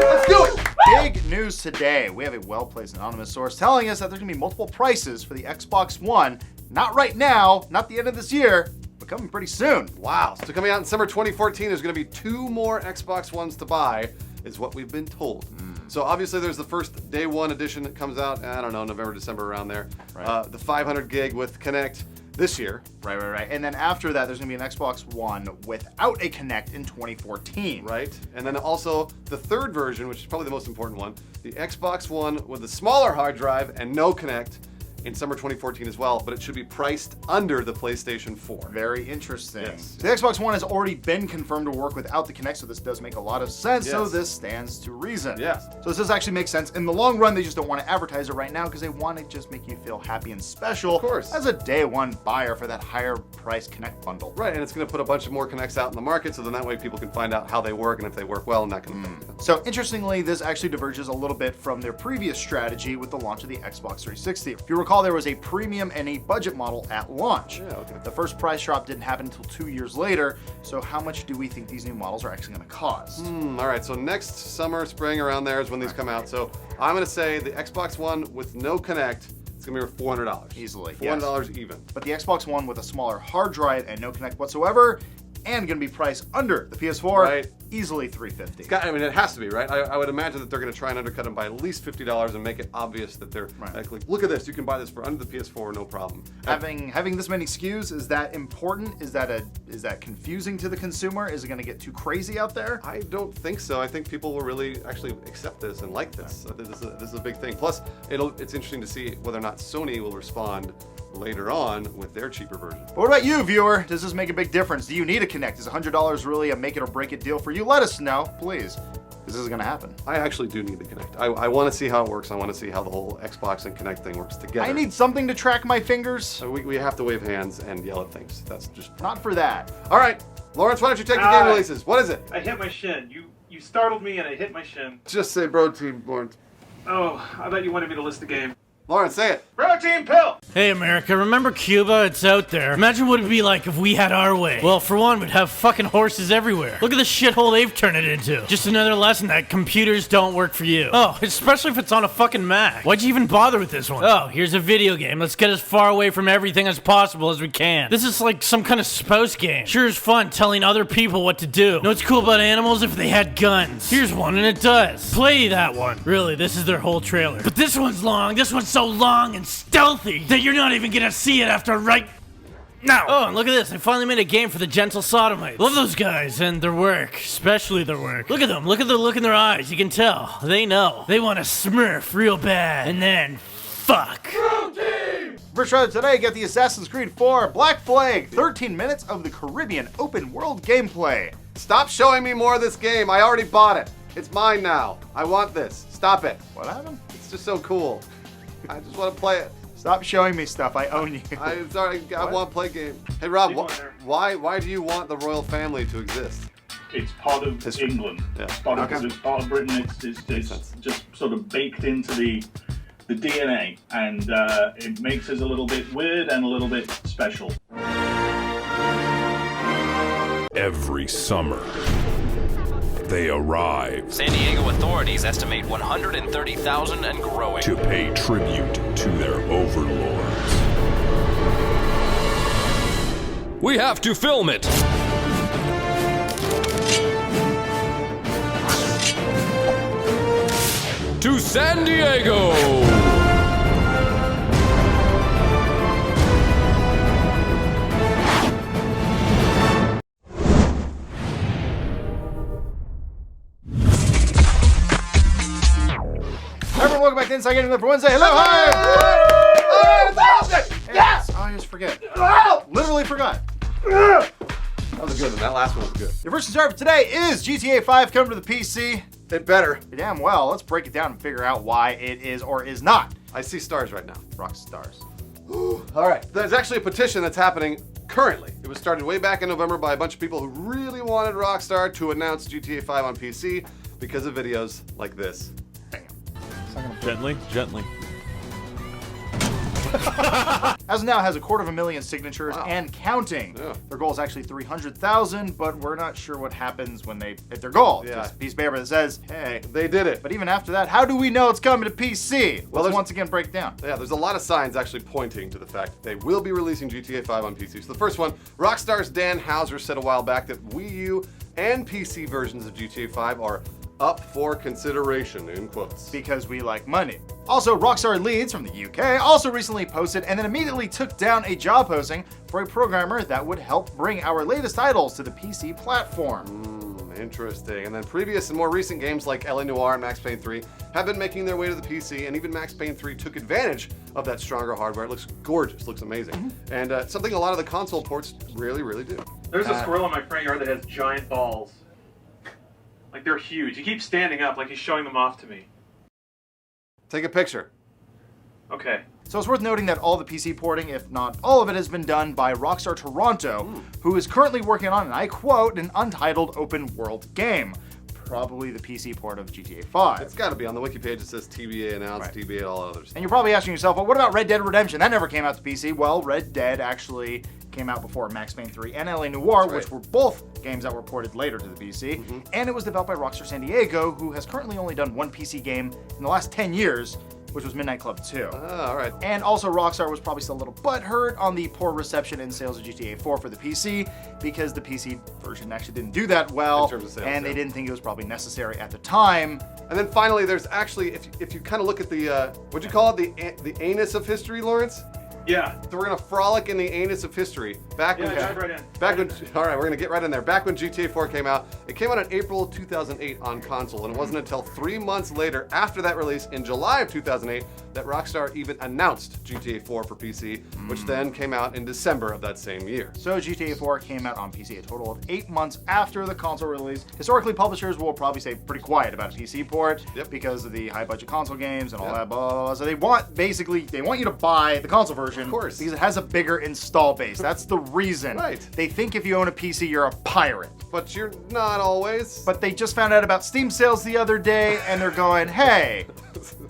Let's do it! Big news today. We have a well-placed anonymous source telling us that there's going to be multiple prices for the Xbox One. Not right now, not the end of this year, but coming pretty soon. Wow. So coming out in summer 2014, there's going to be 2 more Xbox Ones to buy, is what we've been told. So obviously there's the first day one edition that comes out, I don't know, November, December, around there. Right. The 500 gig with Kinect this year. Right. And then after that, there's gonna be an Xbox One without a Kinect in 2014. Right. And then also the third version, which is probably the most important one, the Xbox One with a smaller hard drive and no Kinect in summer 2014 as well, but it should be priced under the PlayStation 4. Very interesting. Yes. So the Xbox One has already been confirmed to work without the Kinect, so this does make a lot of sense. So this stands to reason. Yes. So this does actually make sense. In the long run, they just don't want to advertise it right now because they want to just make you feel happy and special. Of course. As a day one buyer for that higher price Kinect bundle. Right, and it's going to put a bunch of more Kinects out in the market, so then that way people can find out how they work and if they work well and that kind of thing. So interestingly, this actually diverges a little bit from their previous strategy with the launch of the Xbox 360. If you recall, there was a premium and a budget model at launch. Yeah, okay. The first price drop didn't happen until 2 years later, so how much do we think these new models are actually going to cost? All right, so next summer, spring, around there is when these come out. So I'm going to say the Xbox One with no Kinect, it's going to be $400. Easily, $400 even. But the Xbox One with a smaller hard drive and no Kinect whatsoever, and going to be priced under the PS4, right. Easily $350. I mean, it has to be, right? I would imagine that they're going to try and undercut them by at least $50 and make it obvious that they're like, look at this, you can buy this for under the PS4, no problem. Having this many SKUs, is that important? Is that confusing to the consumer? Is it going to get too crazy out there? I don't think so. I think people will really actually accept this and like this. This is a big thing. Plus, it's interesting to see whether or not Sony will respond later on with their cheaper version. But what about you, viewer? Does this make a big difference? Do you need a Kinect? Is $100 really a make it or break it deal for you? Let us know, please. This is going to happen. I actually do need the Kinect. I want to see how it works. I want to see how the whole Xbox and Kinect thing works together. I need something to track my fingers. So we have to wave hands and yell at things. That's just... Not for that. All right. Lawrence, why don't you take the game releases? What is it? I hit my shin. You startled me and I hit my shin. Just say Bro Team, Lawrence. Oh, I thought you wanted me to list the game. Lawrence, say it. Protein pill! Hey America, remember Cuba? It's out there. Imagine what it'd be like if we had our way. Well, for one, we'd have fucking horses everywhere. Look at the shithole they've turned it into. Just another lesson that computers don't work for you. Oh, especially if it's on a fucking Mac. Why'd you even bother with this one? Oh, here's a video game. Let's get as far away from everything as possible as we can. This is like some kind of spouse game. Sure is fun telling other people what to do. Know what's cool about animals? If they had guns. Here's one and it does. Play that one. Really, this is their whole trailer. But this one's long. This one's so long and stealthy that you're not even gonna see it after right now. Oh, and look at this. They finally made a game for the gentle sodomites. Love those guys and their work, especially their work. Look at them. Look at the look in their eyes. You can tell. They know. They want to smurf real bad and then fuck. First trailer today, get the Assassin's Creed 4 Black Flag. 13 minutes of the Caribbean open world gameplay. Stop showing me more of this game. I already bought it. It's mine now. I want this. Stop it. What happened? It's just so cool. I just want to play it. Stop showing me stuff. I own you. I'm sorry. I want to play game. Hey Rob, why do you want the royal family to exist? It's part of England. Yeah. It's part of Britain. It's just sort of baked into the DNA, and it makes us a little bit weird and a little bit special. Every summer, they arrive. San Diego authorities estimate 130,000 and growing. To pay tribute to their overlords. We have to film it! To San Diego! Everyone, welcome back to Inside Gaming for Wednesday. Hello, hi! Yes! Oh, I just forget. Literally forgot. That was a good one. That last one was good. Your first start for today is GTA 5 coming to the PC. It better. Damn well. Let's break it down and figure out why it is or is not. I see stars right now. Rock stars. All right. There's actually a petition that's happening currently. It was started way back in November by a bunch of people who really wanted Rockstar to announce GTA 5 on PC because of videos like this. Gently, gently. As of now, it has 250,000 signatures and counting. Yeah. Their goal is actually 300,000, but we're not sure what happens when they hit their goal. Yeah. There's a piece of paper that says, hey, they did it. But even after that, how do we know it's coming to PC? Let's once again break down. Yeah, there's a lot of signs actually pointing to the fact that they will be releasing GTA 5 on PC. So the first one, Rockstar's Dan Houser said a while back that Wii U and PC versions of GTA 5 are up for consideration, in quotes. Because we like money. Also, Rockstar Leeds from the UK also recently posted and then immediately took down a job posting for a programmer that would help bring our latest titles to the PC platform. Interesting. And then previous and more recent games like L.A. Noire and Max Payne 3 have been making their way to the PC, and even Max Payne 3 took advantage of that stronger hardware. It looks gorgeous, looks amazing. And something a lot of the console ports really do. There's a squirrel in my front yard that has giant balls. Like, they're huge. He keeps standing up like he's showing them off to me. Take a picture. Okay. So it's worth noting that all the PC porting, if not all of it, has been done by Rockstar Toronto, who is currently working on, and I quote, an untitled open world game. Probably the PC port of GTA 5. It's got to be on the wiki page. It says TBA announced, TBA all others. And you're probably asking yourself, well, what about Red Dead Redemption? That never came out to PC. Well, Red Dead actually came out before Max Payne 3 and L.A. Noire, which were both games that were ported later to the PC. And it was developed by Rockstar San Diego, who has currently only done one PC game in the last 10 years, which was Midnight Club 2. All right. And also Rockstar was probably still a little butthurt on the poor reception and sales of GTA 4 for the PC, because the PC version actually didn't do that well, in terms of sales, and they didn't think it was probably necessary at the time. And then finally, there's actually, if you kind of look at the, what'd you call it, the anus of history, Lawrence? Yeah. So we're gonna frolic in the anus of history. Back when, dive right in. All right, we're gonna get right in there. Back when GTA 4 came out, it came out in April 2008 on console, and it wasn't until 3 months later, after that release, in July of 2008, that Rockstar even announced GTA 4 for PC, which then came out in December of that same year. So GTA 4 came out on PC a total of 8 months after the console release. Historically, publishers will probably stay pretty quiet about a PC port because of the high-budget console games and all that, blah, blah, blah. So they want you to buy the console version, of course, because it has a bigger install base. That's the reason. Right. They think if you own a PC, you're a pirate. But you're not always. But they just found out about Steam sales the other day, and they're going, hey,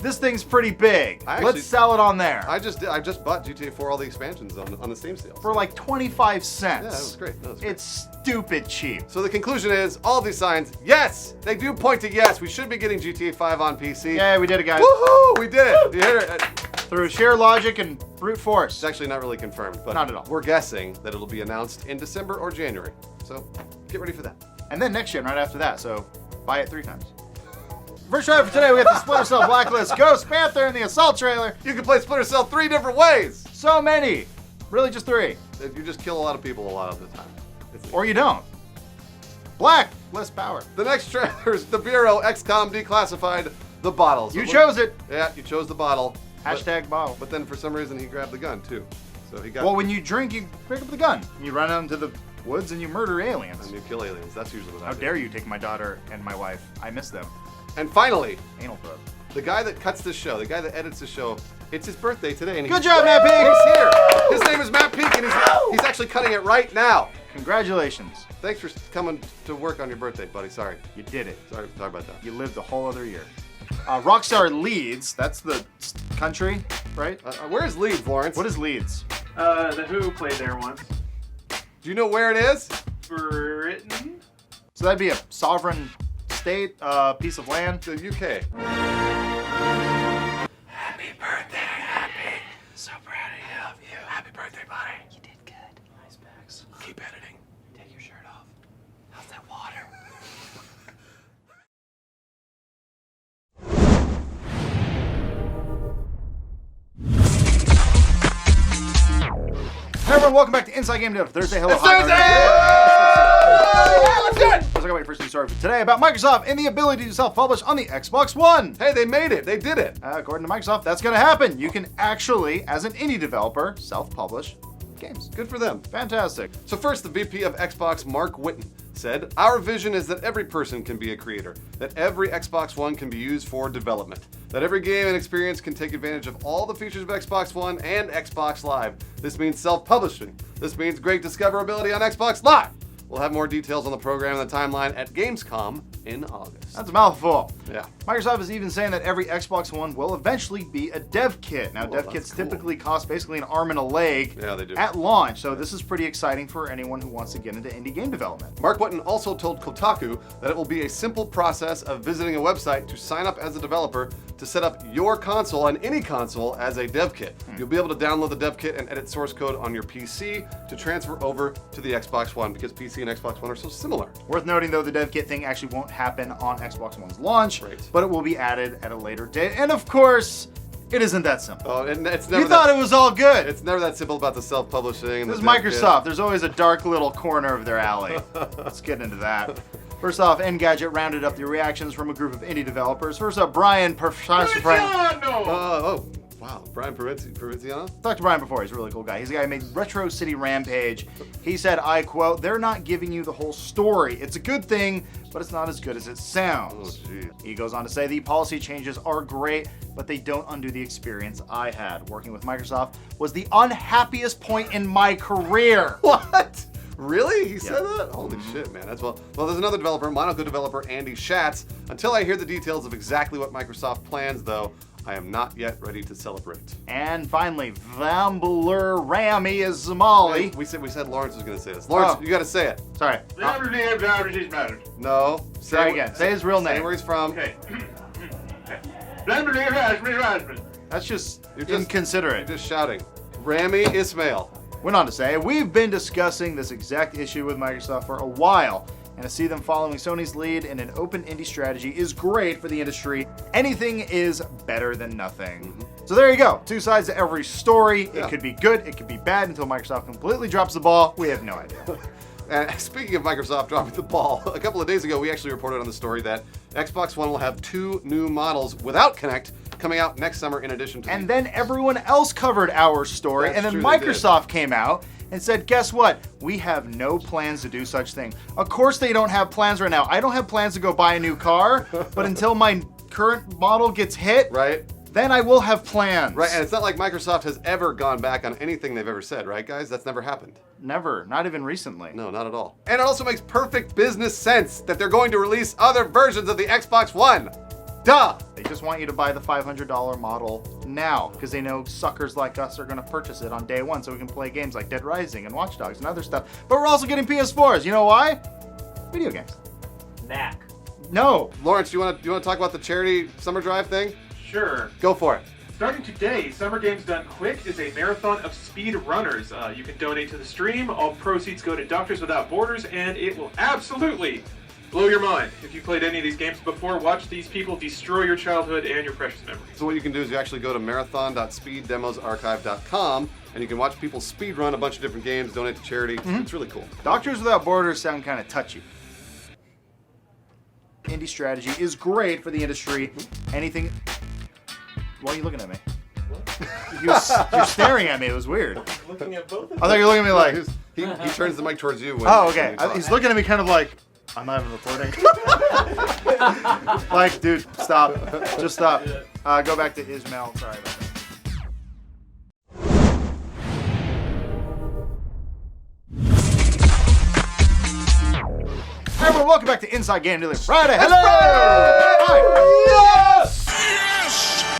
this thing's pretty big. Let's sell it on there. I just bought GTA 4, all the expansions on the Steam sales. For like 25 cents. Yeah, that was great. It's stupid cheap. So the conclusion is, all these signs, yes, they do point to yes. We should be getting GTA 5 on PC. Yeah, we did it, guys. Woohoo! We did it. You hit it. Through sheer logic and brute force. It's actually not really confirmed, but not at all. We're guessing that it'll be announced in December or January. So get ready for that. And then next gen right after that, so buy it 3 times. First trailer for today, we got the Splinter Cell Blacklist, Ghost Panther, and the Assault trailer. You can play Splinter Cell 3 different ways. So many. Really just 3. You just kill a lot of people a lot of the time. Or you don't. Blacklist power. The next trailer is The Bureau, XCOM Declassified, The Bottle. So you chose it. Yeah, you chose the bottle. Hashtag bottle. But then for some reason he grabbed the gun too. So he got. Well, when you drink, you pick up the gun. You run out into the woods and you murder aliens. And you kill aliens. That's usually what I do. How dare you take my daughter and my wife? I miss them. And finally, anal probe. The guy that cuts this show, the guy that edits the show, it's his birthday today. And good job, Matt Peak! He's here. His name is Matt Peak, and he's actually cutting it right now. Congratulations. Thanks for coming to work on your birthday, buddy. Sorry. You did it. Sorry about that. You lived a whole other year. Rockstar Leeds, that's the country, right? Where is Leeds, Lawrence? What is Leeds? The Who played there once. Do you know where it is? Britain? So that'd be a sovereign state, piece of land? The UK. Happy birthday, Happy. So proud of you. Happy birthday, buddy. You did good. Nice bags. Keep editing. Take your shirt off. How's that water? Hey everyone, welcome back to Inside Game Dev Thursday. Hello. It's Thursday! Let's do it! Let's talk about your first news story for today about Microsoft and the ability to self-publish on the Xbox One. Hey, they made it. They did it. According to Microsoft, that's going to happen. You can actually, as an indie developer, self-publish games. Good for them. Fantastic. So first, the VP of Xbox, Mark Whitten, said, "Our vision is that every person can be a creator, that every Xbox One can be used for development, that every game and experience can take advantage of all the features of Xbox One and Xbox Live. This means self-publishing. This means great discoverability on Xbox Live. We'll have more details on the program and the timeline at Gamescom in August." That's a mouthful. Yeah. Microsoft is even saying that every Xbox One will eventually be a dev kit. Now, dev kits typically cost basically an arm and a leg at launch, so this is pretty exciting for anyone who wants to get into indie game development. Mark Whitten also told Kotaku that it will be a simple process of visiting a website to sign up as a developer to set up your console on any console as a dev kit. You'll be able to download the dev kit and edit source code on your PC to transfer over to the Xbox One, because PC and Xbox One are so similar. Worth noting, though, the dev kit thing actually won't happen on Xbox One's launch, but it will be added at a later date. And of course, it isn't that simple. Oh, and it's never. You thought it was all good. It's never that simple about the self-publishing. And this is the dev Microsoft. kit. There's always a dark little corner of their alley. Let's get into that. First off, Engadget rounded up the reactions from a group of indie developers. First up, Brian Oh, wow. Brian Provinciano? Talked to Brian before. He's a really cool guy. He's the guy who made Retro City Rampage. He said, I quote, "They're not giving you the whole story. It's a good thing, but it's not as good as it sounds." Oh, geez. He goes on to say, the policy changes are great, but they don't undo the experience I had. Working with Microsoft was the unhappiest point in my career. What? Really? He said that? Holy shit, man. That's well, there's another developer, Monaco developer Andy Schatz. Until I hear the details of exactly what Microsoft plans, though, I am not yet ready to celebrate. And finally, Vambler Rami is Zamali. We said Lawrence was going to say this. Lawrence, you got to say it. Sorry. No. Try again. Say his real name. Say where he's from. Okay. That's just inconsiderate. You're just shouting. Rami Ismail. Went on to say, we've been discussing this exact issue with Microsoft for a while, and to see them following Sony's lead in an open indie strategy is great for the industry. Anything is better than nothing. So there you go. Two sides to every story. Yeah. It could be good, it could be bad, until Microsoft completely drops the ball. We have no idea. And speaking of Microsoft dropping the ball, a couple of days ago we actually reported on the story that Xbox One will have 2 new models without Kinect coming out next summer in addition to... And then everyone else covered our story, That's and then true, they Microsoft came out and said, guess what? We have no plans to do such thing. Of course they don't have plans right now. I don't have plans to go buy a new car, but until my current model gets hit, right, then I will have plans. Right, and it's not like Microsoft has ever gone back on anything they've ever said, right, guys? That's never happened. Never, not even recently. No, not at all. And it also makes perfect business sense that they're going to release other versions of the Xbox One. Duh! They just want you to buy the $500 model now, because they know suckers like us are going to purchase it on day one so we can play games like Dead Rising and Watch Dogs and other stuff. But we're also getting PS4s. You know why? Video games. Knack. No. Lawrence, you want to talk about the charity summer drive thing? Sure. Go for it. Starting today, Summer Games Done Quick is a marathon of speed runners. You can donate to the stream. All proceeds go to Doctors Without Borders, and it will absolutely blow your mind. If you played any of these games before, watch these people destroy your childhood and your precious memories. So what you can do is you actually go to marathon.speeddemosarchive.com and you can watch people speed run a bunch of different games, donate to charity. It's really cool. Doctors Without Borders sound kind of touchy. Indie strategy is great for the industry. Anything... Why are you looking at me? You're staring at me. It was weird. Looking at both of I thought you were looking at me like... He turns the mic towards you. When, oh, okay. when you talk. He's looking at me kind of like, I'm not even recording. Like, dude, stop. Just stop. Go back to Ismail. Sorry about that. Hi, everyone. Welcome back to Inside Game Daily Friday. Hello! Yes!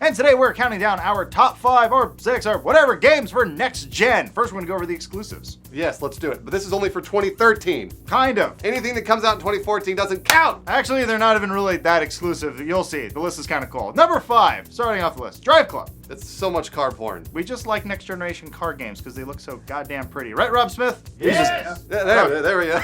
And today we're counting down our top 5 or 6 or whatever games for next gen. First, we're going to go over the exclusives. Yes, let's do it. But this is only for 2013. Kind of. Anything that comes out in 2014 doesn't count. Actually, they're not even really that exclusive. You'll see. The list is kind of cool. Number 5, starting off the list, Drive Club. It's so much car porn. We just like next generation car games because they look so goddamn pretty. Right, Rob Smith? Yes! There we go.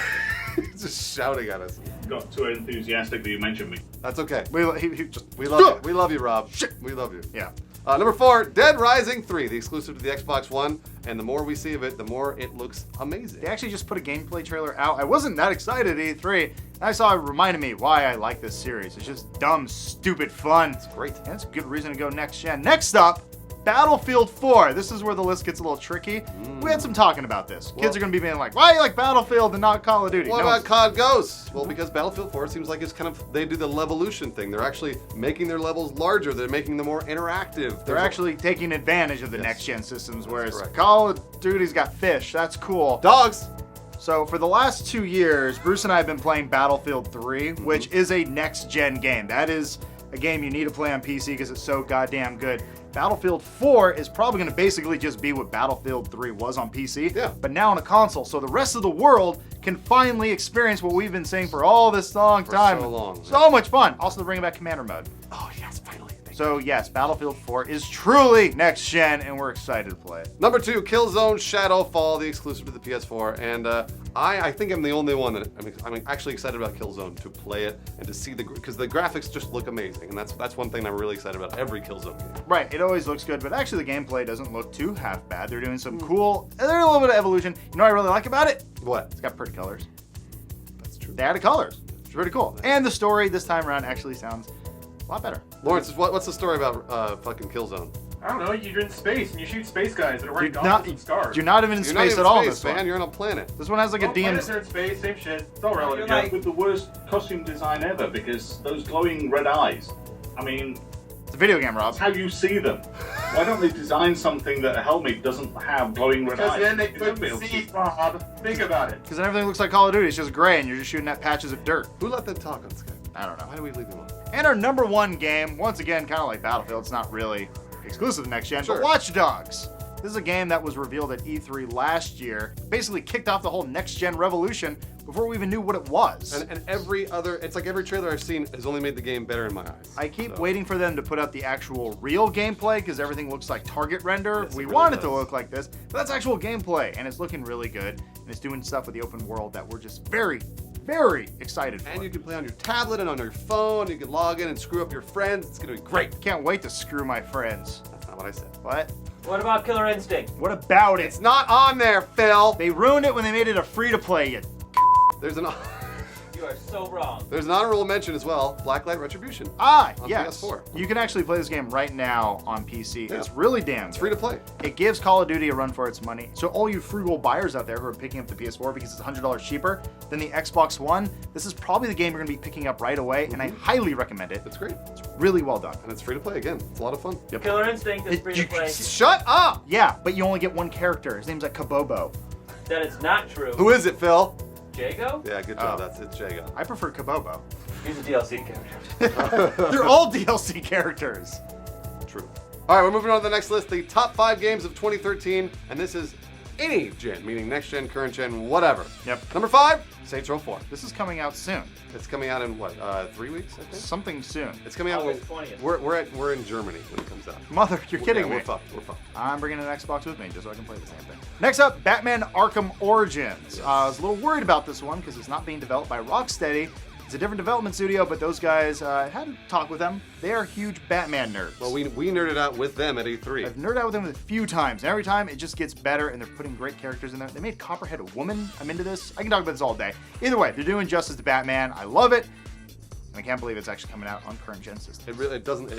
He's just shouting at us. Got too enthusiastic that you mentioned me. That's okay. We love you. We love you, Rob. Shit. We love you. Yeah. Number 4, Dead Rising 3, the exclusive to the Xbox One. And the more we see of it, the more it looks amazing. They actually just put a gameplay trailer out. I wasn't that excited at E3. And I saw it reminded me why I like this series. It's just dumb, stupid fun. It's great. And it's a good reason to go next gen. Next up, Battlefield 4. This is where the list gets a little tricky. We had some talking about this. Kids are going to be being like, why do you like Battlefield and not Call of Duty? What about COD Ghosts? Well, because Battlefield 4 seems like it's kind of, they do the Levolution thing. They're actually making their levels larger. They're making them more interactive. They're actually taking advantage of the next-gen systems, whereas Call of Duty's got fish. That's cool. Dogs. So for the last 2 years, Bruce and I have been playing Battlefield 3, which is a next-gen game. That is a game you need to play on PC because it's so goddamn good. Battlefield 4 is probably going to basically just be what Battlefield 3 was on PC, but now on a console. So the rest of the world can finally experience what we've been saying for all this long time. So long. So much fun. Also, they're bringing back Commander mode. Oh, yes, finally. So yes, Battlefield 4 is truly next gen, and we're excited to play it. Number 2, Killzone Shadowfall, the exclusive to the PS4. And I think I'm the only one that I'm actually excited about Killzone to play it and to see because the graphics just look amazing, and that's one thing I'm really excited about every Killzone game. Right, it always looks good, but actually the gameplay doesn't look too half bad. They're doing some cool, there's a little bit of evolution. You know what I really like about it? What? It's got pretty colors. That's true. They added colors. It's pretty cool. And the story this time around actually sounds a lot better. Lawrence, what's the story about fucking Killzone? I don't know, you're in space and you shoot space guys that are wearing goggles and scars. You're not even in space at all in this man. one. You're on a planet. This one has like a Planets are in space, same shit. It's all relative. You're like with the worst costume design ever because those glowing red eyes. I mean, it's a video game, Rob. That's how you see them. Why don't they design something that a helmet doesn't have glowing red eyes? Because then they couldn't see, Bob. Think about it. Because then everything looks like Call of Duty. It's just gray and you're just shooting at patches of dirt. Who let them talk on Skype? I don't know. Why do we leave them on? And our number one game, once again, kind of like Battlefield, it's not really exclusive to next gen, but Watch Dogs. This is a game that was revealed at E3 last year. Basically kicked off the whole next gen revolution before we even knew what it was. And it's like every trailer I've seen has only made the game better in my eyes. I keep waiting for them to put out the actual real gameplay because everything looks like target render. Yes, we it really want it does. to look like this, but that's actual gameplay, and it's looking really good. And it's doing stuff with the open world that we're just very, very excited for. And you can play on your tablet and on your phone. You can log in and screw up your friends. It's gonna be great. Can't wait to screw my friends. That's not what I said. What? What about Killer Instinct? What about it? It's not on there, Phil. They ruined it when they made it a free-to-play, you. There's an You are so wrong. There's an honorable mention as well. Blacklight Retribution. Ah, on yes. PS4. You can actually play this game right now on PC. Yeah. It's really damn It's free to play. It gives Call of Duty a run for its money. So all you frugal buyers out there who are picking up the PS4 because it's $100 cheaper than the Xbox One, this is probably the game you're going to be picking up right away, and I highly recommend it. It's great. It's really well done. And it's free to play again. It's a lot of fun. Yep. Killer Instinct is free to play. Shut up! Yeah, but you only get one character. His name's like Kabobo. That is not true. Who is it, Phil? Jago? Yeah, good job. It's Jago. I prefer Kabobo. He's a DLC character. They're all DLC characters. True. All right, we're moving on to the next list. The top 5 games of 2013, and this is any gen, meaning next gen, current gen, whatever. Yep. Number 5, Saints Row 4. This is coming out soon. It's coming out in what? 3 weeks, I think. Something soon. It's coming out. August 20th. We're in Germany when it comes out. Mother, you're kidding me. We're fucked. We're fucked. I'm bringing an Xbox with me just so I can play the same thing. Next up, Batman Arkham Origins. I was a little worried about this one because it's not being developed by Rocksteady. It's a different development studio, but those guys, had to talk with them. They are huge Batman nerds. Well, we nerded out with them at E3. I've nerded out with them a few times, and every time it just gets better, and they're putting great characters in there. They made Copperhead a woman. I'm into this. I can talk about this all day. Either way, they're doing justice to Batman. I love it. And I can't believe it's actually coming out on current gen systems. It doesn't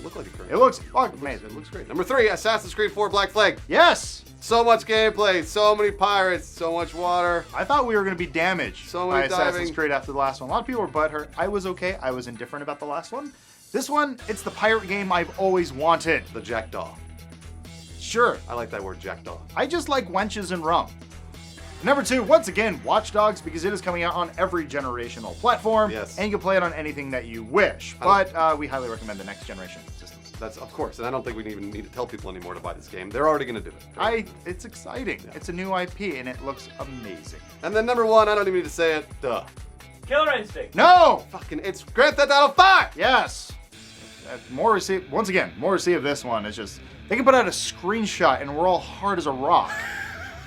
look like a current. It looks amazing. It looks great. Number 3, Assassin's Creed 4 Black Flag. Yes! So much gameplay, so many pirates, so much water. I thought we were going to be damaged So by many Assassin's diving. Creed after the last one. A lot of people were butthurt. I was okay. I was indifferent about the last one. This one, it's the pirate game I've always wanted. The Jackdaw. Sure. I like that word, Jackdaw. I just like wenches and rum. Number 2, once again, Watch Dogs, because it is coming out on every generational platform. Yes. And you can play it on anything that you wish. But we highly recommend the next generation systems. That's of course, and I don't think we even need to tell people anymore to buy this game. They're already going to do it. It's exciting. Yeah. It's a new IP, and it looks amazing. And then number 1, I don't even need to say it. Duh. Killer Instinct. No! Fucking, it's Grand Theft Auto 5! Yes! Once again, more to see of this one. It's just, they can put out a screenshot, and we're all hard as a rock.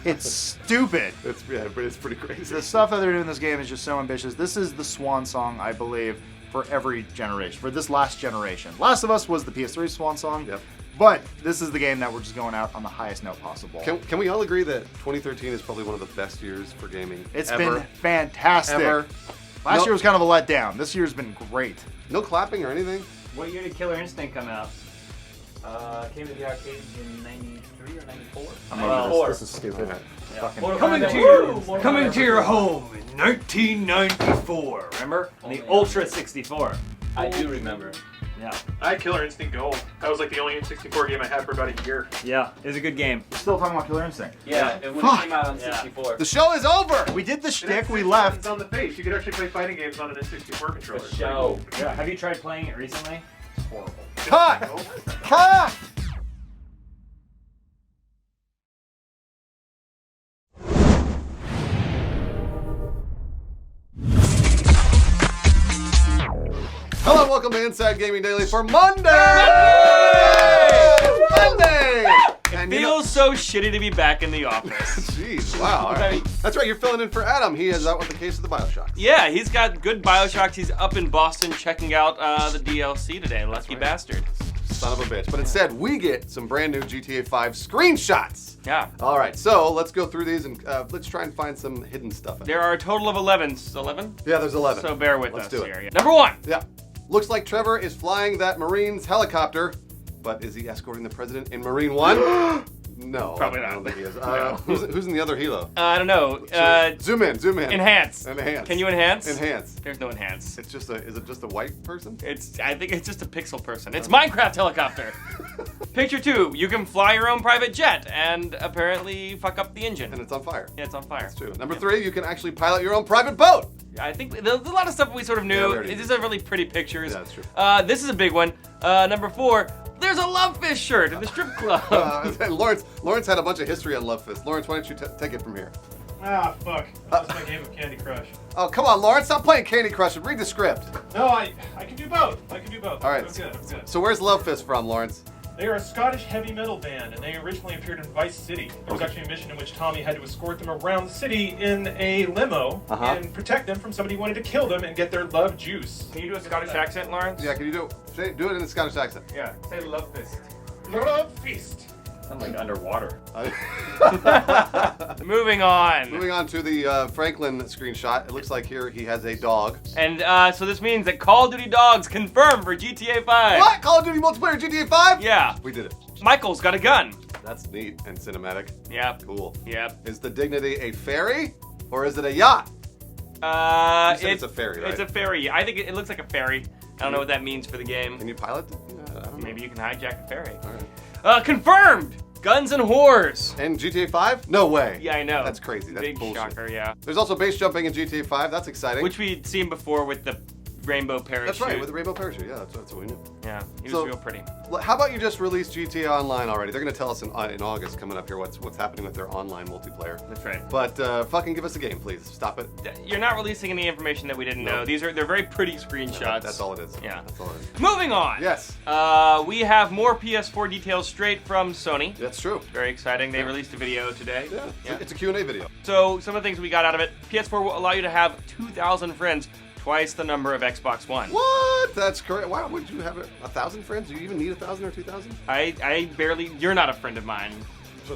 It's stupid. But it's pretty crazy. The stuff that they're doing in this game is just so ambitious. This is the swan song, I believe, for every generation, for this last generation. Last of Us was the PS3 swan song. Yep. But this is the game that we're just going out on the highest note possible. Can we all agree that 2013 is probably one of the best years for gaming It's ever? been fantastic. Ever. Last year was kind of a letdown. This year's been great. No clapping or anything? What year did Killer Instinct come out? Came to the arcades in 93 or 94? This is stupid. Yeah. Fucking Coming to your home in 1994. Remember? The Ultra 64. I do remember. Yeah. I had Killer Instinct Gold. That was like the only N64 game I had for about a year. Yeah, it was a good game. We're still talking about Killer Instinct. Yeah, and when it came out on 64. The show is over! We did the It shtick, had we 6 left. buttons on the face. You could actually play fighting games on an N64 controller. The show. Yeah. Have you tried playing it recently? It's horrible. Cut! Cut! Hello and welcome to Inside Gaming Daily for Monday! Monday! It feels so shitty to be back in the office. Jeez, wow. That's right, you're filling in for Adam. He is out with the case of the Bioshock. Yeah, he's got good Bioshocks. He's up in Boston checking out the DLC today. Lucky bastard. Son of a bitch. But instead, we get some brand new GTA 5 screenshots. Yeah. All right, so let's go through these and let's try and find some hidden stuff. There are a total of 11. 11? Yeah, there's 11. So bear with Let's us do it. here. Yeah. Number 1. Yeah. Looks like Trevor is flying that Marine's helicopter, but is he escorting the president in Marine 1? No. Probably I not. don't think he is. No. Who's in the other helo? I don't know. Zoom in. Enhance. Enhance. Can you enhance? Enhance. There's no enhance. It's just is it just a white person? I think it's just a pixel person. It's Minecraft helicopter. Picture 2, you can fly your own private jet and apparently fuck up the engine. And it's on fire. Yeah, it's on fire. That's true. Number 3, you can actually pilot your own private boat. I think there's a lot of stuff we sort of knew. Yeah, These are really pretty pictures. Yeah, that's true. This is a big one. Number 4, there's a Love Fist shirt in the strip club. Lawrence had a bunch of history on Love Fist. Lawrence, why don't you take it from here? Ah, fuck. That's just my game of Candy Crush. Oh, come on, Lawrence. Stop playing Candy Crush and read the script. No, I can do both. All right. I'm good. So where's Love Fist from, Lawrence? They are a Scottish heavy metal band, and they originally appeared in Vice City. There was actually a mission in which Tommy had to escort them around the city in a limo and protect them from somebody who wanted to kill them and get their love juice. Can you do a Scottish accent, Lawrence? Yeah, can you do it in a Scottish accent? Yeah, say Love Fist. Love Fist. I'm like underwater. Moving on. Moving on to the Franklin screenshot. It looks like here he has a dog. And so this means that Call of Duty dogs confirmed for GTA 5. What? Call of Duty multiplayer GTA 5? Yeah. We did it. Michael's got a gun. That's neat and cinematic. Yep. Cool. Yep. Is the Dignity a ferry or is it a yacht? It's a ferry, right? It's a ferry. I think it looks like a ferry. I don't know what that means for the game. Can you pilot? I don't know. Maybe you can hijack a ferry. All right. Confirmed! Guns and whores. In GTA 5? No way. Yeah, I know. That's crazy. That's big bullshit. shocker, yeah. There's also base jumping in GTA 5. That's exciting. Which we'd seen before with the rainbow parachute. That's right, with the rainbow parachute. Yeah, that's what we knew. Yeah, he was real pretty. How about you just release GTA Online already? They're going to tell us in August coming up here what's happening with their online multiplayer. That's right. But fucking give us a game, please. Stop it. You're not releasing any information that we didn't know. They're very pretty screenshots. That's all it is. Yeah. That's all it is. Moving on. Yes. We have more PS4 details straight from Sony. That's true. Very exciting. They released a video today. Yeah. It's a Q&A video. So some of the things we got out of it. PS4 will allow you to have 2,000 friends. Twice the number of Xbox One. What? That's correct. Why would you have 1,000 friends? Do you even need 1,000 or 2,000? I barely. You're not a friend of mine.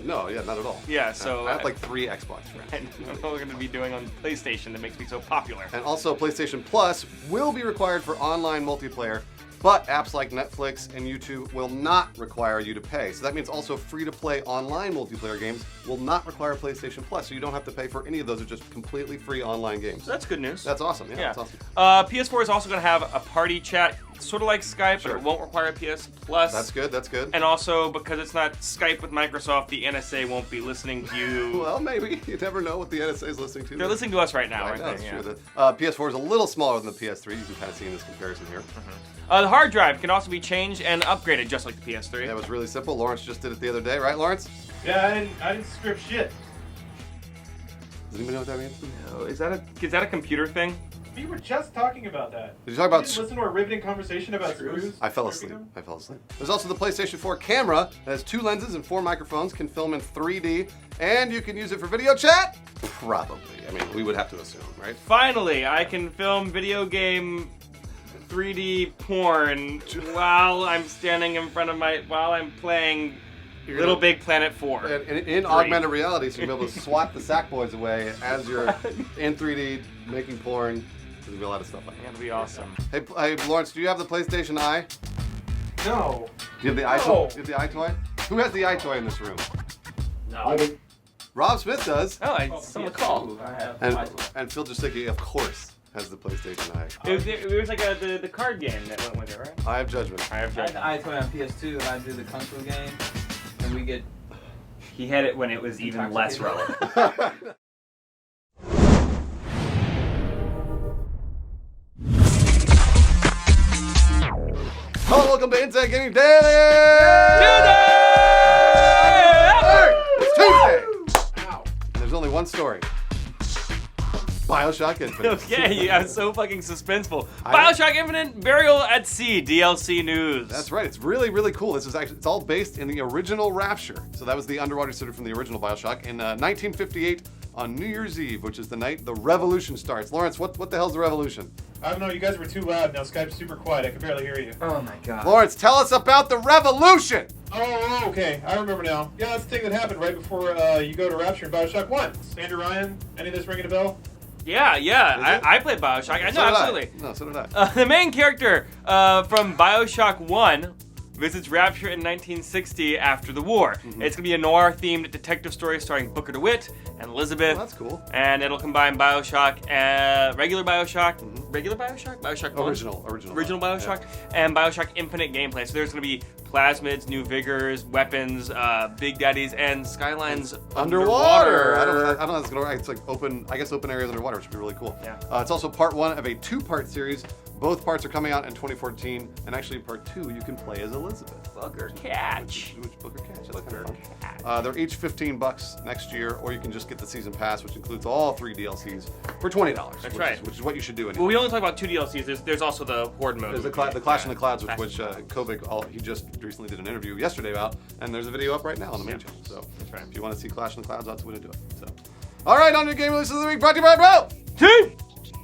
No, yeah, not at all. Yeah, so I have like 3 Xbox friends. I don't know what we're gonna be doing on PlayStation that makes me so popular. And also, PlayStation Plus will be required for online multiplayer, but apps like Netflix and YouTube will not require you to pay. So that means also free-to-play online multiplayer games will not require PlayStation Plus, so you don't have to pay for any of those. They're just completely free online games. So that's good news. That's awesome. Yeah, that's awesome. PS4 is also going to have a party chat, sort of like Skype, but it won't require PS Plus. That's good. That's good. And also, because it's not Skype with Microsoft, the NSA won't be listening to you. Well, maybe. You never know what the NSA is listening to. They're listening to us right now, Right now, aren't it's they? true. Yeah. The PS4 is a little smaller than the PS3. You can kind of see in this comparison here. The hard drive can also be changed and upgraded, just like the PS3. That was really simple. Lawrence just did it the other day, right, Lawrence? Yeah, I didn't script shit. Does anybody know what that means? No. Is that a computer thing? We were just talking about that. Did you talk about? You didn't listen to our riveting conversation about screws? I fell asleep. There's also the PlayStation 4 camera that has 2 lenses and 4 microphones, can film in 3D, and you can use it for video chat? Probably. I mean, we would have to assume, right? Finally, I can film video game 3D porn while I'm standing in front of while I'm playing Little Big Planet 4. In augmented reality, so you'll be able to swat the Sackboys away as you're in 3D making porn. There's gonna be a lot of stuff like that. That'd be awesome. Hey, Lawrence, do you have the PlayStation Eye? No. Do you have the eye toy? Do you have the eye toy? Who has the eye toy in this room? No. Rob Smith does. Oh, it's on the call. And Phil Jasicki, of course, has the PlayStation Eye. It was like the card game that went with it, right? I Have Judgment. I Have I Judgment. had the iToy on PS2 and I do the Kung Fu game, and we get. He had it when it was even less relevant. Hello, welcome to Inside Gaming Daily! It's Tuesday! And there's only one story. Bioshock Infinite. Okay, yeah, so fucking suspenseful. Bioshock Infinite Burial at Sea DLC news. That's right. It's really, really cool. This is actually, it's all based in the original Rapture. So that was the underwater shooter from the original Bioshock in 1958 on New Year's Eve, which is the night the revolution starts. Lawrence, what the hell's the revolution? I don't know, you guys were too loud. Now Skype's super quiet. I can barely hear you. Oh my god. Lawrence, tell us about the revolution! Oh, okay. I remember now. Yeah, that's the thing that happened right before you go to Rapture in Bioshock 1. Andrew Ryan, any of this ringing a bell? Yeah. I played Bioshock. I know, absolutely. No, so did I. The main character from Bioshock 1 visits Rapture in 1960 after the war. It's going to be a noir-themed detective story starring Booker DeWitt and Elizabeth. Oh, that's cool. And it'll combine Bioshock, regular Bioshock, Bioshock 1? Original Bioshock, and Bioshock Infinite gameplay. So there's going to be plasmids, new vigors, weapons, big daddies, and skylines underwater. I don't know how it's going to work. It's like open areas underwater, which would be really cool. Yeah. It's also part 1 of a 2-part series. Both parts are coming out in 2014, and actually in part 2, you can play as Elizabeth. Booker Catch. Which Booker Catch. That's kind of fun. They're each $15 next year, or you can just get the season pass, which includes all 3 DLCs for $20. That's right. Which is what you should do anyway. Well, we only talk about 2 DLCs. There's also the Horde mode. There's the Clash in the Clouds, which Kovic, he just recently did an interview yesterday about, and there's a video up right now on the main channel. So that's right. If you want to see Clash in the Clouds, that's the way to do it. So, all right, on your game releases of the week, brought to you by Bro. Team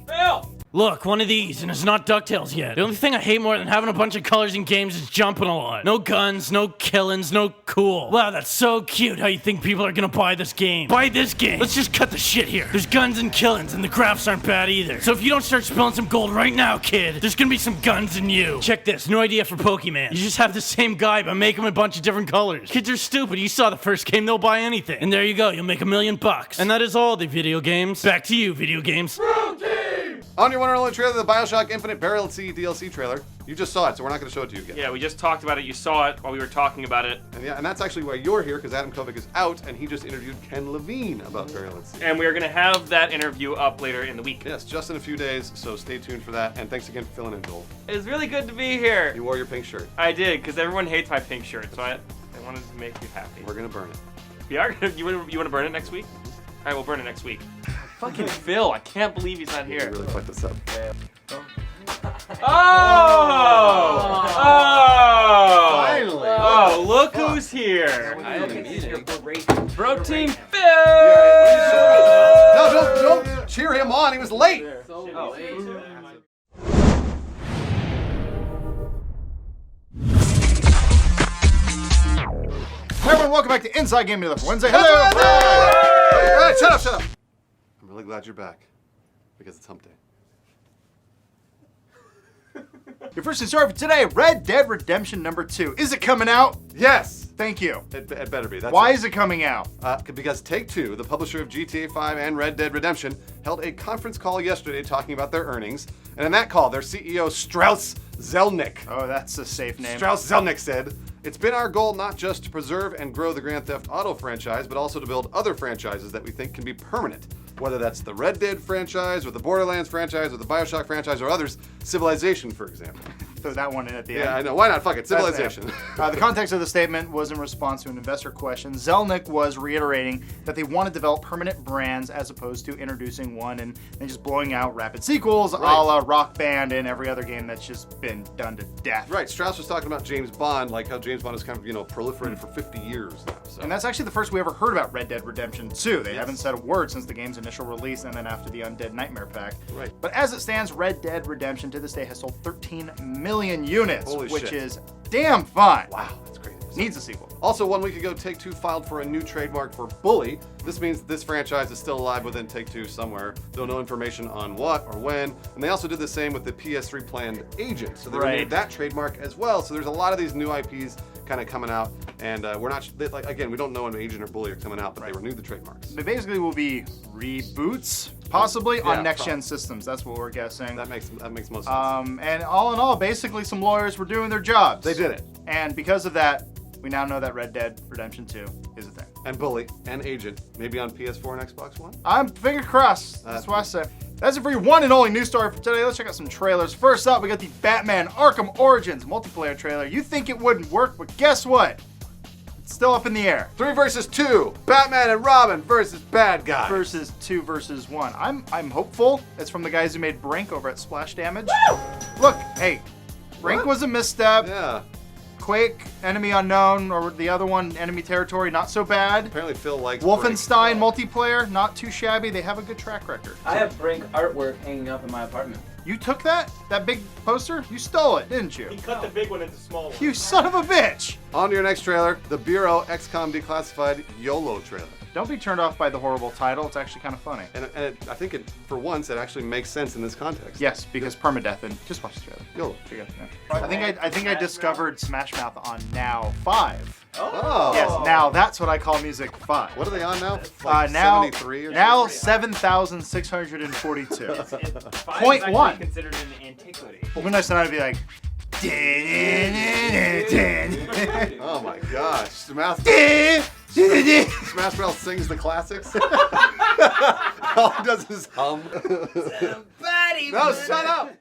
Fail. Look, one of these, and it's not DuckTales yet. The only thing I hate more than having a bunch of colors in games is jumping a lot. No guns, no killings, no cool. Wow, that's so cute how you think people are gonna buy this game. Buy this game! Let's just cut the shit here. There's guns and killings, and the graphics aren't bad either. So if you don't start spilling some gold right now, kid, there's gonna be some guns in you. Check this, new idea for Pokemon. You just have the same guy, but make him a bunch of different colors. Kids are stupid, you saw the first game, they'll buy anything. And there you go, you'll make $1 million. And that is all the video games. Back to you, video games. On your one and only trailer, the Bioshock Infinite Burial at Sea DLC trailer. You just saw it, so we're not going to show it to you again. Yeah, we just talked about it. You saw it while we were talking about it. And that's actually why you're here, because Adam Kovic is out, and he just interviewed Ken Levine about Burial at Sea. And we are going to have that interview up later in the week. Yes, just in a few days, so stay tuned for that. And thanks again for filling in, Joel. It's really good to be here. You wore your pink shirt. I did, because everyone hates my pink shirt, so I wanted to make you happy. We're going to burn it. We are gonna, you want to burn it next week? All right, we'll burn it next week. Fucking Phil, I can't believe he's not here. You really fucked this up. Oh! Finally! Oh, look who's here! Bro Team Phil! No, don't cheer him on. He was late. Hey everyone, welcome back to Inside Gaming for Wednesday. Hello! All right, shut up. I'm really glad you're back, because it's hump day. Your first story for today, Red Dead Redemption number 2. Is it coming out? Yes! Thank you. It better be. Why is it coming out? Because Take-Two, the publisher of GTA 5 and Red Dead Redemption, held a conference call yesterday talking about their earnings. And in that call, their CEO, Strauss Zelnick. Oh, that's a safe name. Strauss Zelnick said, "It's been our goal not just to preserve and grow the Grand Theft Auto franchise, but also to build other franchises that we think can be permanent. Whether that's the Red Dead franchise, or the Borderlands franchise, or the Bioshock franchise, or others. Civilization, for example." Throw that one in at the end. Yeah, I know. Why not? Fuck it. Civilization. The context of the statement was in response to an investor question. Zelnick was reiterating that they want to develop permanent brands as opposed to introducing one and then just blowing out rapid sequels, a la Rock Band and every other game that's just been done to death. Right. Strauss was talking about James Bond, like how James Bond has kind of, proliferated for 50 years now. So. And that's actually the first we ever heard about Red Dead Redemption 2. They haven't said a word since the game's initial release and then after the Undead Nightmare pack. Right. But as it stands, Red Dead Redemption to this day has sold 13 million units. Holy which shit. is damn fun. Wow, that's crazy. Needs a sequel. Also, 1 week ago, Take-Two filed for a new trademark for Bully. This means this franchise is still alive within Take-Two somewhere, though no information on what or when. And they also did the same with the PS3 planned Agent, so they renewed that trademark as well. So there's a lot of these new IPs kind of coming out, and we're not, again, we don't know when Agent or Bully are coming out, but they renewed the trademarks. They basically will be reboots, possibly, on next-gen systems. That's what we're guessing. That makes most sense. And all in all, basically some lawyers were doing their jobs. They did it. And because of that, we now know that Red Dead Redemption 2 is a thing. And Bully and Agent, maybe on PS4 and Xbox One? I'm finger crossed. That's what I say. That's it for your one and only news story for today. Let's check out some trailers. First up, we got the Batman Arkham Origins multiplayer trailer. You think it wouldn't work, but guess what? still up in the air. 3 versus 2. Batman and Robin versus bad guys. Versus 2 versus 1. I'm hopeful. It's from the guys who made Brink over at Splash Damage. Look, hey, Brink was a misstep. Yeah. Quake, Enemy Unknown, or the other one, Enemy Territory, not so bad. Apparently Phil likes Wolfenstein multiplayer, not too shabby. They have a good track record. I have Brink artwork hanging up in my apartment. You took that big poster? You stole it, didn't you? He cut the big one into small ones. You son of a bitch! On to your next trailer, the Bureau XCOM Declassified YOLO trailer. Don't be turned off by the horrible title. It's actually kind of funny. And I think for once, it actually makes sense in this context. Yes, because permadeath and just watch the trailer. YOLO. Yeah. I think I discovered Smash Mouth on Now 5. Oh. Yes, now that's what I call Music 5. What are they on now? Like now 73 or now something? 7,642. Five Point is actually 1. considered an antiquity. When I said I'd be like, oh my gosh. Smash Mouth sings the classics. All he does is hum. Somebody No, shut up!